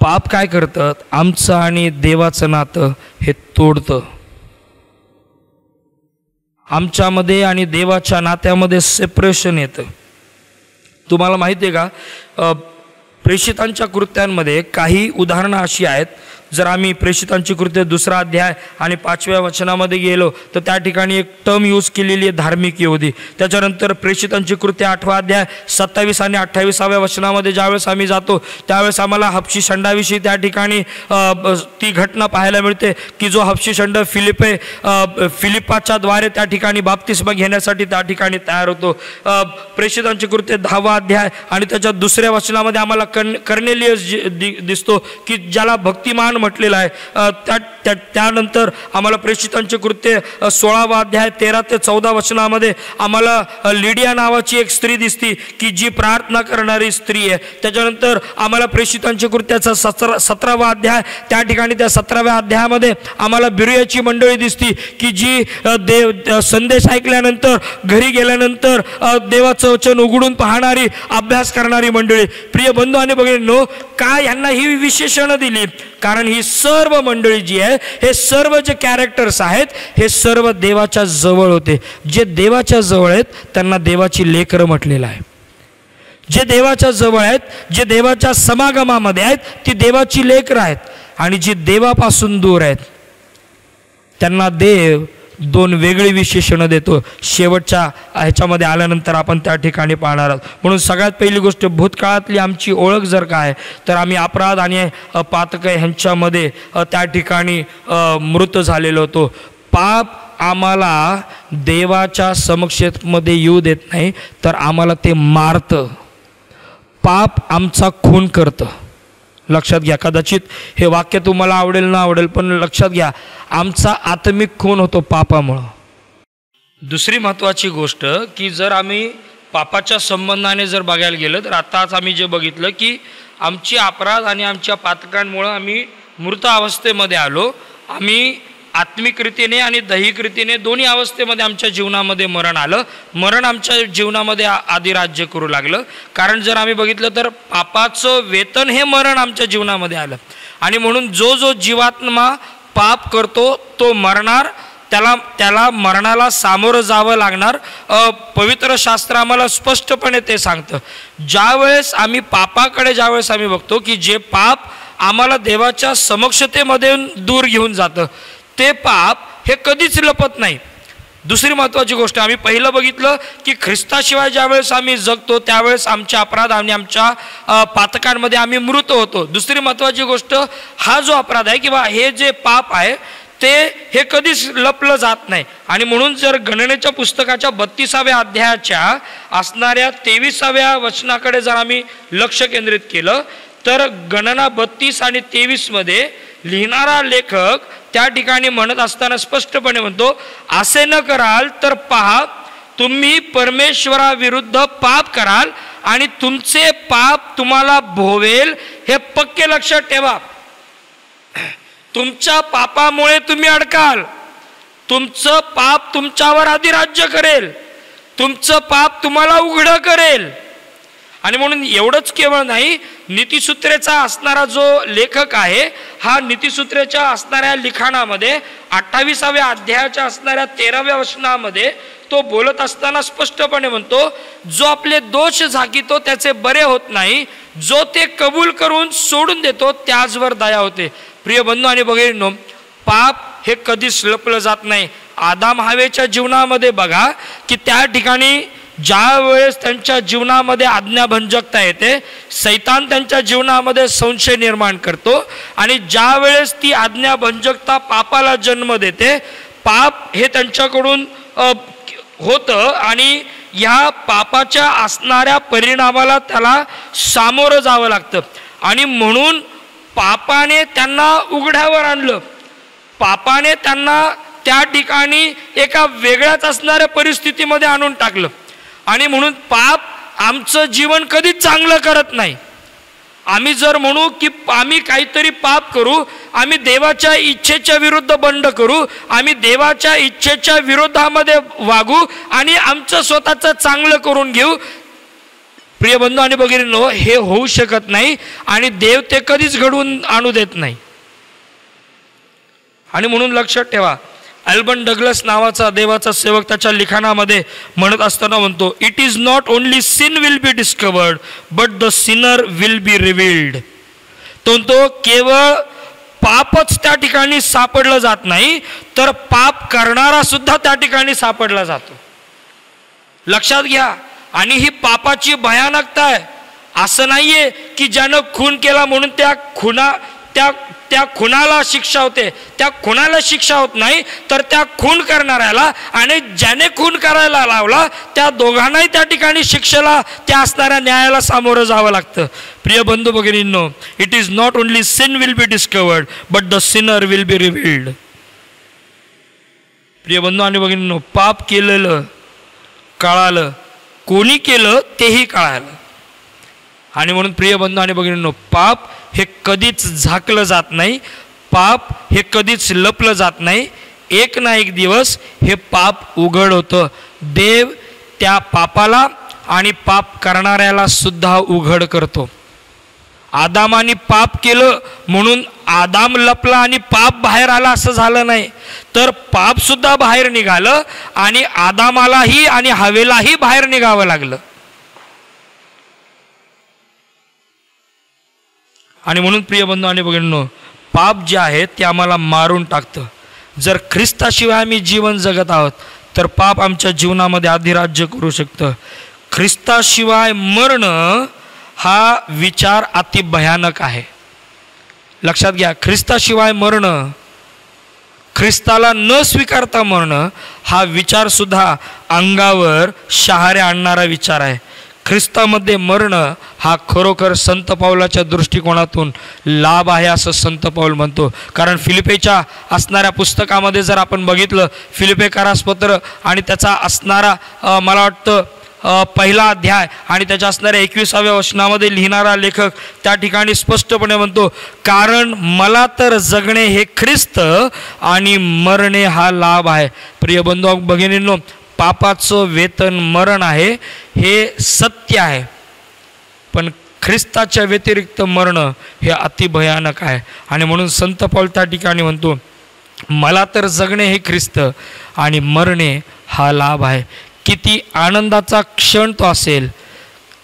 पाप काय करतं? आमचं आणि देवाचं नातं हे तोडतं. आमच्यामध्ये आणि देवाच्या नात्यामध्ये सेपरेशन येतं. तुम्हाला माहिती आहे का, प्रेषितांच्या कृत्यांमध्ये काही उदाहरणं अशी आहेत. जर आम्ही प्रेषितांची कृत्य 2 अध्याय आणि 5व्या वचनामध्ये गेलो तर त्या ठिकाणी एक टर्म यूज केलेली आहे, धार्मिक यहुदी. त्याच्यानंतर प्रेषितांची कृत्य 8वा अध्याय 27 आणि 28व्या वचनामध्ये ज्यावेळेस आम्ही जातो त्यावेळेस आम्हाला हबशी षंडाविषयी त्या ठिकाणी ती घटना पाहायला मिळते की जो हबशी षंड फिलिपाच्या द्वारे त्या ठिकाणी बाप्तिस्मा घेण्यासाठी त्या ठिकाणी तयार होतो. प्रेषितांची कृत्य 10वा अध्याय आणि त्याच्या 2ऱ्या वचनामध्ये आम्हाला कर्नेलियस दिसतो की ज्याला भक्तिमान म्हटलेलं आहे. त्यानंतर आम्हाला प्रेषितांचे कृत्य 16वा अध्याय 13 ते 14 वचनामध्ये आम्हाला लिडिया नावाची एक स्त्री दिसती की जी प्रार्थना करणारी स्त्री आहे. त्याच्यानंतर आम्हाला प्रेषितांचे कृत्याचा 17वा अध्याय, त्या ठिकाणी त्या 17व्या अध्यायामध्ये आम्हाला बिरुयाची मंडळी दिसती की जी संदेश ऐकल्यानंतर घरी गेल्यानंतर देवाचं वचन उघडून पाहणारी, अभ्यास करणारी मंडळी. प्रिय बंधू आणि भगिनींनो, काय यांना ही विशेषणं दिली? कारण ही सर्व मंडळी जी आहे, हे सर्व जे कॅरेक्टर्स आहेत हे सर्व देवाच्या जवळ होते. जे देवाच्या जवळ आहेत त्यांना देवाची लेकरं म्हटलेलं आहे. जे देवाच्या जवळ आहेत, जे देवाच्या समागमामध्ये आहेत, ती देवाची लेकरं आहेत. आणि जी देवापासून दूर आहेत त्यांना देव 2 वेगळी विशेषणं देतो. शेवटच्या ह्याच्यामध्ये आल्यानंतर आपण त्या ठिकाणी पाहणार आहोत. म्हणून सगळ्यात पहिली गोष्ट, भूतकाळातली आमची ओळख जर काय तर आम्ही अपराध आणि पातक ह्यांच्यामध्ये त्या ठिकाणी मृत झालेलो होतो. पाप आम्हाला देवाच्या समक्षेमध्ये येऊ देत नाही, तर आम्हाला ते मारतं. पाप आमचा खून करतं. लक्षात घ्या, कदाचित हे वाक्य तुम्हाला आवडेल ना आवडेल, पण लक्षात घ्या, आमचा आत्मिक खून होतो पापामुळं. दुसरी महत्त्वाची गोष्ट की जर आम्ही पापाच्या संबंधाने जर बघायला गेलं तर आताच आम्ही जे बघितलं की आमची अपराध आणि आमच्या पातकांमुळं आम्ही मृत अवस्थेमध्ये आलो. आम्ही आत्मिक रीतीने आणि दैहिक रीतीने दोन्ही अवस्थेमध्ये आमच्या जीवनामध्ये मरण आलं. मरण आमच्या जीवनामध्ये आधी राज्य करू लागलं. कारण जर आम्ही बघितलं तर पापाचं वेतन हे मरण आमच्या जीवनामध्ये आलं. आणि म्हणून जो जो जीवात्मा पाप करतो तो मरणार, त्याला मरणाला सामोरं जावं लागणार. पवित्र शास्त्र आम्हाला स्पष्टपणे ते सांगतं. ज्यावेळेस आम्ही पापाकडे ज्यावेळेस आम्ही बघतो की जे पाप आम्हाला देवाच्या समक्षतेमध्ये दूर घेऊन जातं, ते पाप हे कधीच लपत नाही. दुसरी महत्त्वाची गोष्ट, आम्ही पहिलं बघितलं की ख्रिस्ताशिवाय ज्यावेळेस आम्ही जगतो त्यावेळेस आमच्या अपराध आणि आमच्या पातकांमध्ये आम्ही मृत होतो. दुसरी महत्त्वाची गोष्ट, हा जो अपराध आहे किंवा हे जे पाप आहे ते हे कधीच लपलं जात नाही. आणि म्हणून जर गणनेच्या पुस्तकाच्या 32व्या अध्यायाच्या असणाऱ्या 23व्या वचनाकडे जर आम्ही लक्ष केंद्रित केलं तर गणना 32 आणि 23 मध्ये लिहिणारा लेखक त्या ठिकाणी म्हणत असताना स्पष्टपणे म्हणतो, असे न कराल तर पहा तुम्ही परमेश्वराविरुद्ध पाप कराल आणि तुमचे पाप तुम्हाला भोवेल. हे पक्के लक्षात ठेवा. तुमच्या पापामुळे तुम्ही अडकाल. तुमचं पाप तुमच्यावर आधी राज्य करेल. तुमचं पाप तुम्हाला उघडं करेल. आणि म्हणून एवढंच केवळ नाही, नीतिसूत्रेचा असणारा जो लेखक आहे, हा नीतिसूत्रेच्या असणाऱ्या लिखाणामध्ये 28व्या अध्यायाच्या असणाऱ्या 13व्या वचनामध्ये तो बोलत असताना स्पष्टपणे म्हणतो, जो आपले दोष झाकीतो त्याचे बरे होत नाही, जो ते कबूल करून सोडून देतो त्याचवर दया होते. प्रिय बंधू आणि भगिनींनो, पाप हे कधीच लपलं जात नाही. आदाम हवेच्या जीवनामध्ये बघा की त्या ठिकाणी ज्या वेळेस त्यांच्या जीवनामध्ये आज्ञाभंजकता येते, सैतान त्यांच्या जीवनामध्ये संशय निर्माण करतो. आणि ज्या वेळेस ती आज्ञाभंजकता पापाला जन्म देते, पाप हे त्यांच्याकडून होतं आणि ह्या पापाच्या असणाऱ्या परिणामाला त्याला सामोरं जावं लागतं. आणि म्हणून पापाने त्यांना उघड्यावर आणलं. पापाने त्यांना त्या ठिकाणी एका वेगळ्याच असणाऱ्या परिस्थितीमध्ये आणून टाकलं. आणि म्हणून पाप आमचं जीवन कधीच चांगलं करत नाही. आम्ही जर म्हणू की आम्ही काहीतरी पाप करू, आम्ही देवाच्या इच्छेच्या विरुद्ध बंड करू, आम्ही देवाच्या इच्छेच्या विरोधामध्ये वागू आणि आमचं स्वतःचं चांगलं करून घेऊ, प्रिय बंधू आणि भगिनींनो, हे होऊ शकत नाही आणि देव ते कधीच घडवून आणू देत नाही. आणि म्हणून लक्षात ठेवा, अल्बर्ट डग्लस नावाचा देवाचा सेवक त्याच्या लिखाणामध्ये म्हणत असताना म्हणतो, it is not only sin will be discovered but the sinner will be revealed. तो म्हणतो केवळ पापच त्या ठिकाणी सापडलं जात नाही, तर पाप करणारा सुद्धा त्या ठिकाणी सापडला जातो. लक्षात घ्या. आणि ही पापाची भयानकता आहे. असं नाहीये की ज्यानं खून केला म्हणून त्या खुनाला शिक्षा होते. त्या खुनाला शिक्षा होत नाही, तर त्या खून करणाऱ्याला आणि ज्याने खून करायला लावला त्या दोघांनाही त्या ठिकाणी शिक्षेला, त्या असणाऱ्या न्यायाला सामोरं जावं लागतं. प्रिय बंधू भगिनींनो, it is not only sin will be discovered but the sinner will be revealed. प्रिय बंधू आणि भगिनींनो, पाप केलेलं कळालं, कोणी केलं तेही कळालं. आणि म्हणून प्रिय बंधू आणि भगिनींनो, पाप हे कधीच झाकलं जात नाही, पाप हे कधीच लपलं जात नाही. एक ना एक दिवस हे पाप उघड होतं. देव त्या पापाला आणि पाप करणाऱ्याला सुद्धा उघड करतो. आदामाने पाप केलं म्हणून आदाम लपला आणि पाप बाहेर आला असं झालं नाही, तर पाप सुद्धा बाहेर निघालं आणि आदामालाही आणि हवेलाही बाहेर निघावं लागलं. आणि म्हणून प्रिय बंधू आणि भगिनींनो, पाप जे आहे ते आम्हाला मारून टाकतं. जर ख्रिस्ताशिवाय आम्ही जीवन जगत आहोत तर पाप आमच्या जीवनामध्ये अधिराज्य करू शकतं. ख्रिस्ताशिवाय मरणं हा विचार अति भयानक आहे. लक्षात घ्या, ख्रिस्ताशिवाय मरणं, ख्रिस्ताला न स्वीकारता मरणं हा विचार सुद्धा अंगावर शहारे आणणारा विचार आहे. ख्रिस्तामध्ये मरणं हा खरोखर संत पाऊलाच्या दृष्टिकोनातून लाभ आहे असं संत पाऊल म्हणतो. कारण फिलिपेच्या असणाऱ्या पुस्तकामध्ये जर आपण बघितलं, फिलिपेकारास पत्र आणि त्याचा असणारा मला वाटतं पहिला अध्याय आणि त्याच्या असणाऱ्या 21व्या वचनामध्ये लिहिणारा लेखक त्या ठिकाणी स्पष्टपणे म्हणतो, कारण मला तर जगणे हे ख्रिस्त आणि मरणे हा लाभ आहे. प्रिय बंधू भगिनींनो, पापाचं वेतन मरण आहे हे सत्य आहे, पण ख्रिस्ताच्या व्यतिरिक्त मरणं हे अतिभयानक आहे. आणि म्हणून संत पाऊल त्या ठिकाणी म्हणतो, मला तर जगणे हे ख्रिस्त आणि मरणे हा लाभ आहे. किती आनंदाचा क्षण तो असेल.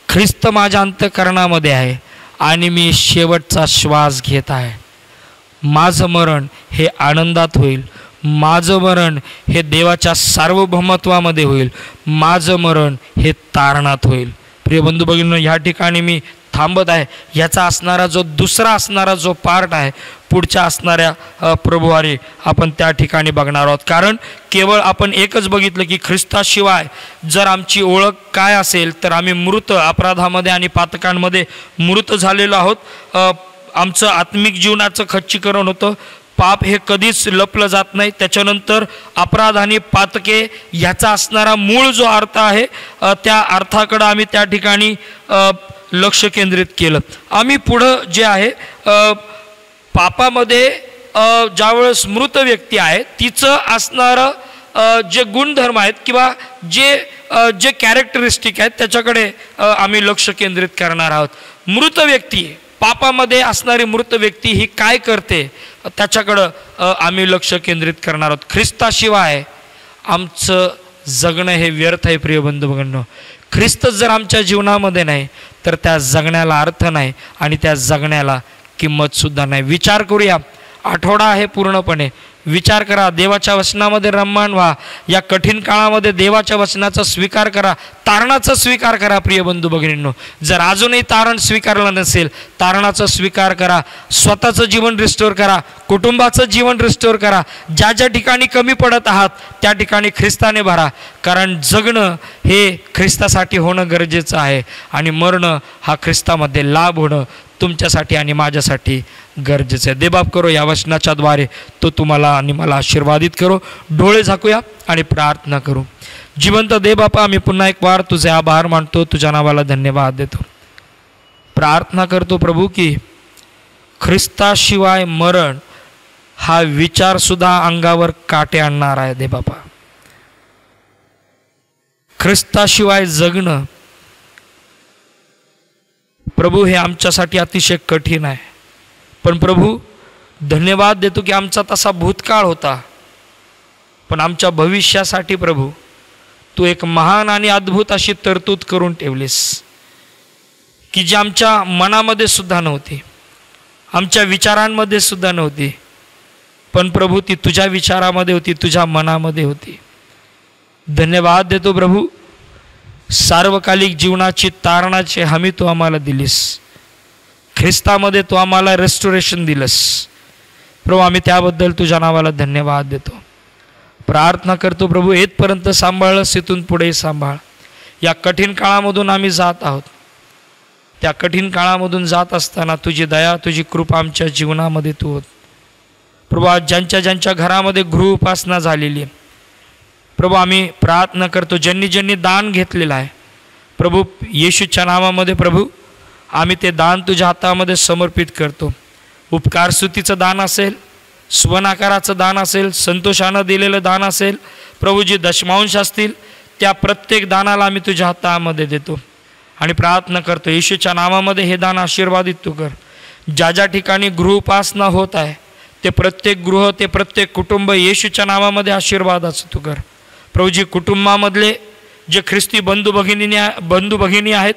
ख्रिस्त माझ्या अंतःकरणामध्ये आहे आणि मी शेवटचा श्वास घेत आहे. माझं मरण हे आनंदात होईल, माझं मरण हे देवाच्या सार्वभौमत्वामध्ये होईल, माझं मरण हे तारणात होईल. प्रिय बंधू भगिनींनो, ह्या ठिकाणी मी थांबत आहे. ह्याचा असणारा जो दुसरा असणारा जो पार्ट आहे पुढच्या असणाऱ्या प्रभुवारी आपण त्या ठिकाणी बघणार आहोत. कारण केवळ आपण एकच बघितलं की ख्रिस्ताशिवाय जर आमची ओळख काय असेल तर आम्ही मृत, अपराधामध्ये आणि पातकांमध्ये मृत झालेलो आहोत. आमचं आत्मिक जीवनाचं खच्चीकरण होतं. पाप हे कधीच लपलं जात नाही. त्याच्यानंतर अपराध आणि पातके ह्याचा असणारा मूळ जो अर्थ आहे त्या अर्थाकडं आम्ही त्या ठिकाणी लक्ष केंद्रित केलं. आम्ही पुढं जे आहे पापामध्ये ज्यावेळेस मृत व्यक्ती आहे तिचं असणारं जे गुणधर्म आहेत किंवा जे कॅरेक्टरिस्टिक आहेत त्याच्याकडे आम्ही लक्ष केंद्रित करणार आहोत. मृत व्यक्ती, पापामध्ये असणारी मृत व्यक्ती ही काय करते त्याच्याकडं आम्ही लक्ष केंद्रित करणार आहोत. ख्रिस्ताशिवाय आमचं जगणं हे व्यर्थ आहे. प्रिय बंधू भगिनींनो, ख्रिस्त जर आमच्या जीवनामध्ये नाही तर त्या जगण्याला अर्थ नाही आणि त्या जगण्याला किंमतसुद्धा नाही. विचार करूया. आठवडा आहे पूर्णपणे. विचार करा, देवाच्या वचनामध्ये रममाण व्हा. या कठीण काळामध्ये देवाच्या वचनाचा स्वीकार करा, तारणाचा स्वीकार करा. प्रिय बंधू भगिनींनो, जर अजूनही तारण स्वीकारलं नसेल, तारणाचा स्वीकार करा. स्वतःचं जीवन रिस्टोर करा, कुटुंबाचं जीवन रिस्टोर करा. ज्या ज्या ठिकाणी कमी पडत आहात त्या ठिकाणी ख्रिस्ताने भरा. कारण जगणं हे ख्रिस्तासाठी होणं गरजेचं आहे आणि मरणं हा ख्रिस्तामध्ये लाभ होणं तुमच्यासाठी आणि माझ्यासाठी गरजेचं आहे. देबाप करो या वचनाच्या द्वारे तो तुम्हाला आणि मला आशीर्वादित करो. डोळे झाकूया आणि प्रार्थना करू. जिवंत देबापा, आम्ही पुन्हा एक वार तुझे आभार मानतो, तुझ्या नावाला धन्यवाद देतो. प्रार्थना करतो प्रभू की ख्रिस्ताशिवाय मरण हा विचारसुद्धा अंगावर काटे आणणार आहे. देबापा, ख्रिस्ताशिवाय जगणं प्रभू हे आमच्यासाठी अतिशय कठीण आहे. पण प्रभू धन्यवाद देतो की आमचा तसा भूतकाळ होता, पण आमच्या भविष्यासाठी प्रभू तू एक महान आणि अद्भुत अशी तरतूद करून ठेवलीस की जी आमच्या मनामध्ये सुद्धा नव्हती, आमच्या विचारांमध्ये सुद्धा नव्हती, पण प्रभू ती तुझ्या विचारामध्ये होती, तुझ्या मनामध्ये होती. धन्यवाद देतो प्रभू. सार्वकालिक जीवनाची तारणाची हमी तू आम्हाला दिलीस. ख्रिस्तामध्ये तू आम्हाला रेस्टोरेशन दिलंस प्रभू. आम्ही त्याबद्दल तुझ्या नावाला धन्यवाद देतो. प्रार्थना करतो प्रभू, येतपर्यंत सांभाळस, इथून पुढे सांभाळ. या कठीण काळामधून आम्ही जात आहोत. त्या कठीण काळामधून जात असताना तुझी दया, तुझी कृपा आमच्या जीवनामध्ये तू होत प्रभू. आज ज्यांच्या ज्यांच्या घरामध्ये गृह उपासना झालेली आहे प्रभू, आम्ही प्रार्थना करतो, ज्यांनी ज्यांनी दान घेतलेलं आहे प्रभू, येशूच्या नावामध्ये प्रभू आम्ही ते दान तुझ्या हातामध्ये समर्पित करतो. उपकार स्तुतीचं दान असेल, स्वनाकाराचं दान असेल, संतोषानं दिलेलं दान असेल प्रभू, जी दशमांश असतील त्या प्रत्येक दानाला आम्ही तुझ्या हातामध्ये देतो आणि प्रार्थना करतो येशूच्या नावामध्ये हे दान आशीर्वादित तू कर. ज्या ज्या ठिकाणी गृह उपासना होत आहे ते प्रत्येक गृह, ते प्रत्येक कुटुंब येशूच्या नावामध्ये आशीर्वादाचं तू कर प्रभू. जी कुटुंबामधले जे ख्रिस्ती बंधू भगिनी आहेत,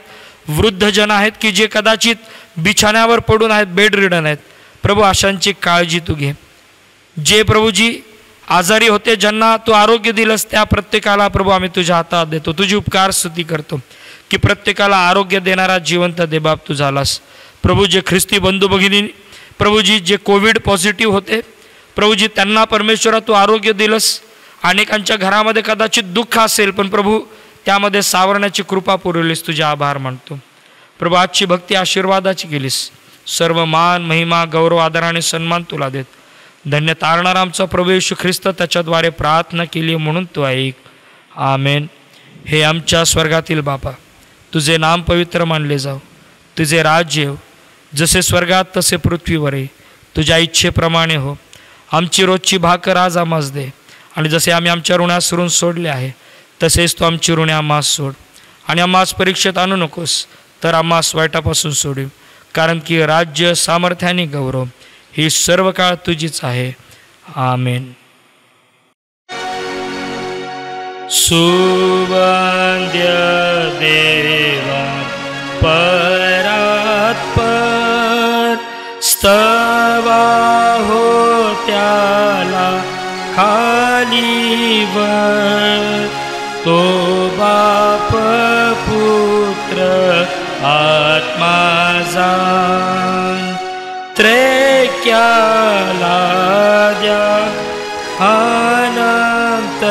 वृद्ध जन आहेत की जे कदाचित बिछाण्यावर पडून आहेत, बेड रिडन आहेत प्रभू, अशांची काळजी तू घे. जे प्रभूजी आजारी होते, ज्यांना तू आरोग्य दिलंस, त्या प्रत्येकाला प्रभू आम्ही तुझ्या हातात देतो. तुझी उपकार स्तुती करतो की प्रत्येकाला आरोग्य देणारा जिवंत देबाप तू झालास प्रभू. जे ख्रिस्ती बंधू भगिनी प्रभूजी जे कोविड पॉझिटिव्ह होते प्रभूजी, त्यांना परमेश्वरा तू आरोग्य दिलंस. अनेकांच्या घरामध्ये कदाचित दुःख असेल, पण प्रभू त्यामध्ये सावरण्याची कृपा पुरवलीस. तुझे आभार मानतो प्रभू. आजची भक्ती आशीर्वादाची केलीस. सर्व मान, महिमा, गौरव, आदर आणि सन्मान तुला देत. धन्य तारणारा आमचा प्रभू येशू ख्रिस्त, त्याच्याद्वारे प्रार्थना केली म्हणून तू ऐक. आमेन. हे आमच्या स्वर्गातील बापा, तुझे नाम पवित्र मानले जाव. तुझे राज्य येव, जसे स्वर्गात तसे पृथ्वीवर ये. तुझ्या इच्छेप्रमाणे हो. आमची रोजची भाकर आज आम्हास दे, आणि जसे आम्ही आमच्या ऋणास ऋण सोडले आहे तसेच तू आमची ऋणे आम्हास सोड. आणि आम्हास परीक्षेत आणू नकोस, तर आम्हास वाईटापासून सोडू. कारण की राज्य, सामर्थ्य आणि गौरव ही सर्व काळ तुझीच आहे. आमेन. सुवंद्य देवा परात्पर, स्तवा हो त्याला खालीवर. तो बाप, पुत्र, आत्मा जान, त्रैक्याला द्या अनंत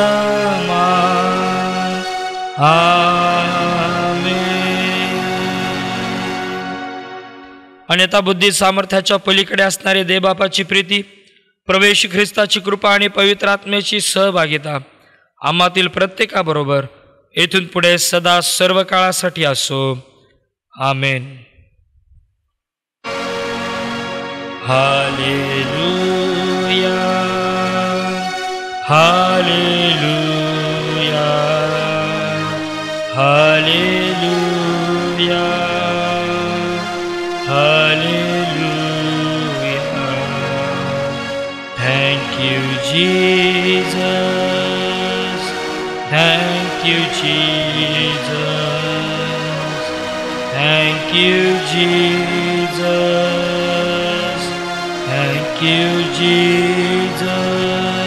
मान. आमेन. अन्यथा बुद्धी सामर्थ्याच्या पलीकडे असणारे देवबापाची प्रीती, प्रवेश ख्रिस्ताची कृपा आणि पवित्र आत्म्याची सहभागिता आम्हातील प्रत्येकाबरोबर येथून पुढे सदा सर्व काळासाठी असो. Amen. Hallelujah, hallelujah, hallelujah, hallelujah. Thank you, Jesus. Thank you, Jesus. Thank you, Jesus. Thank you, Jesus.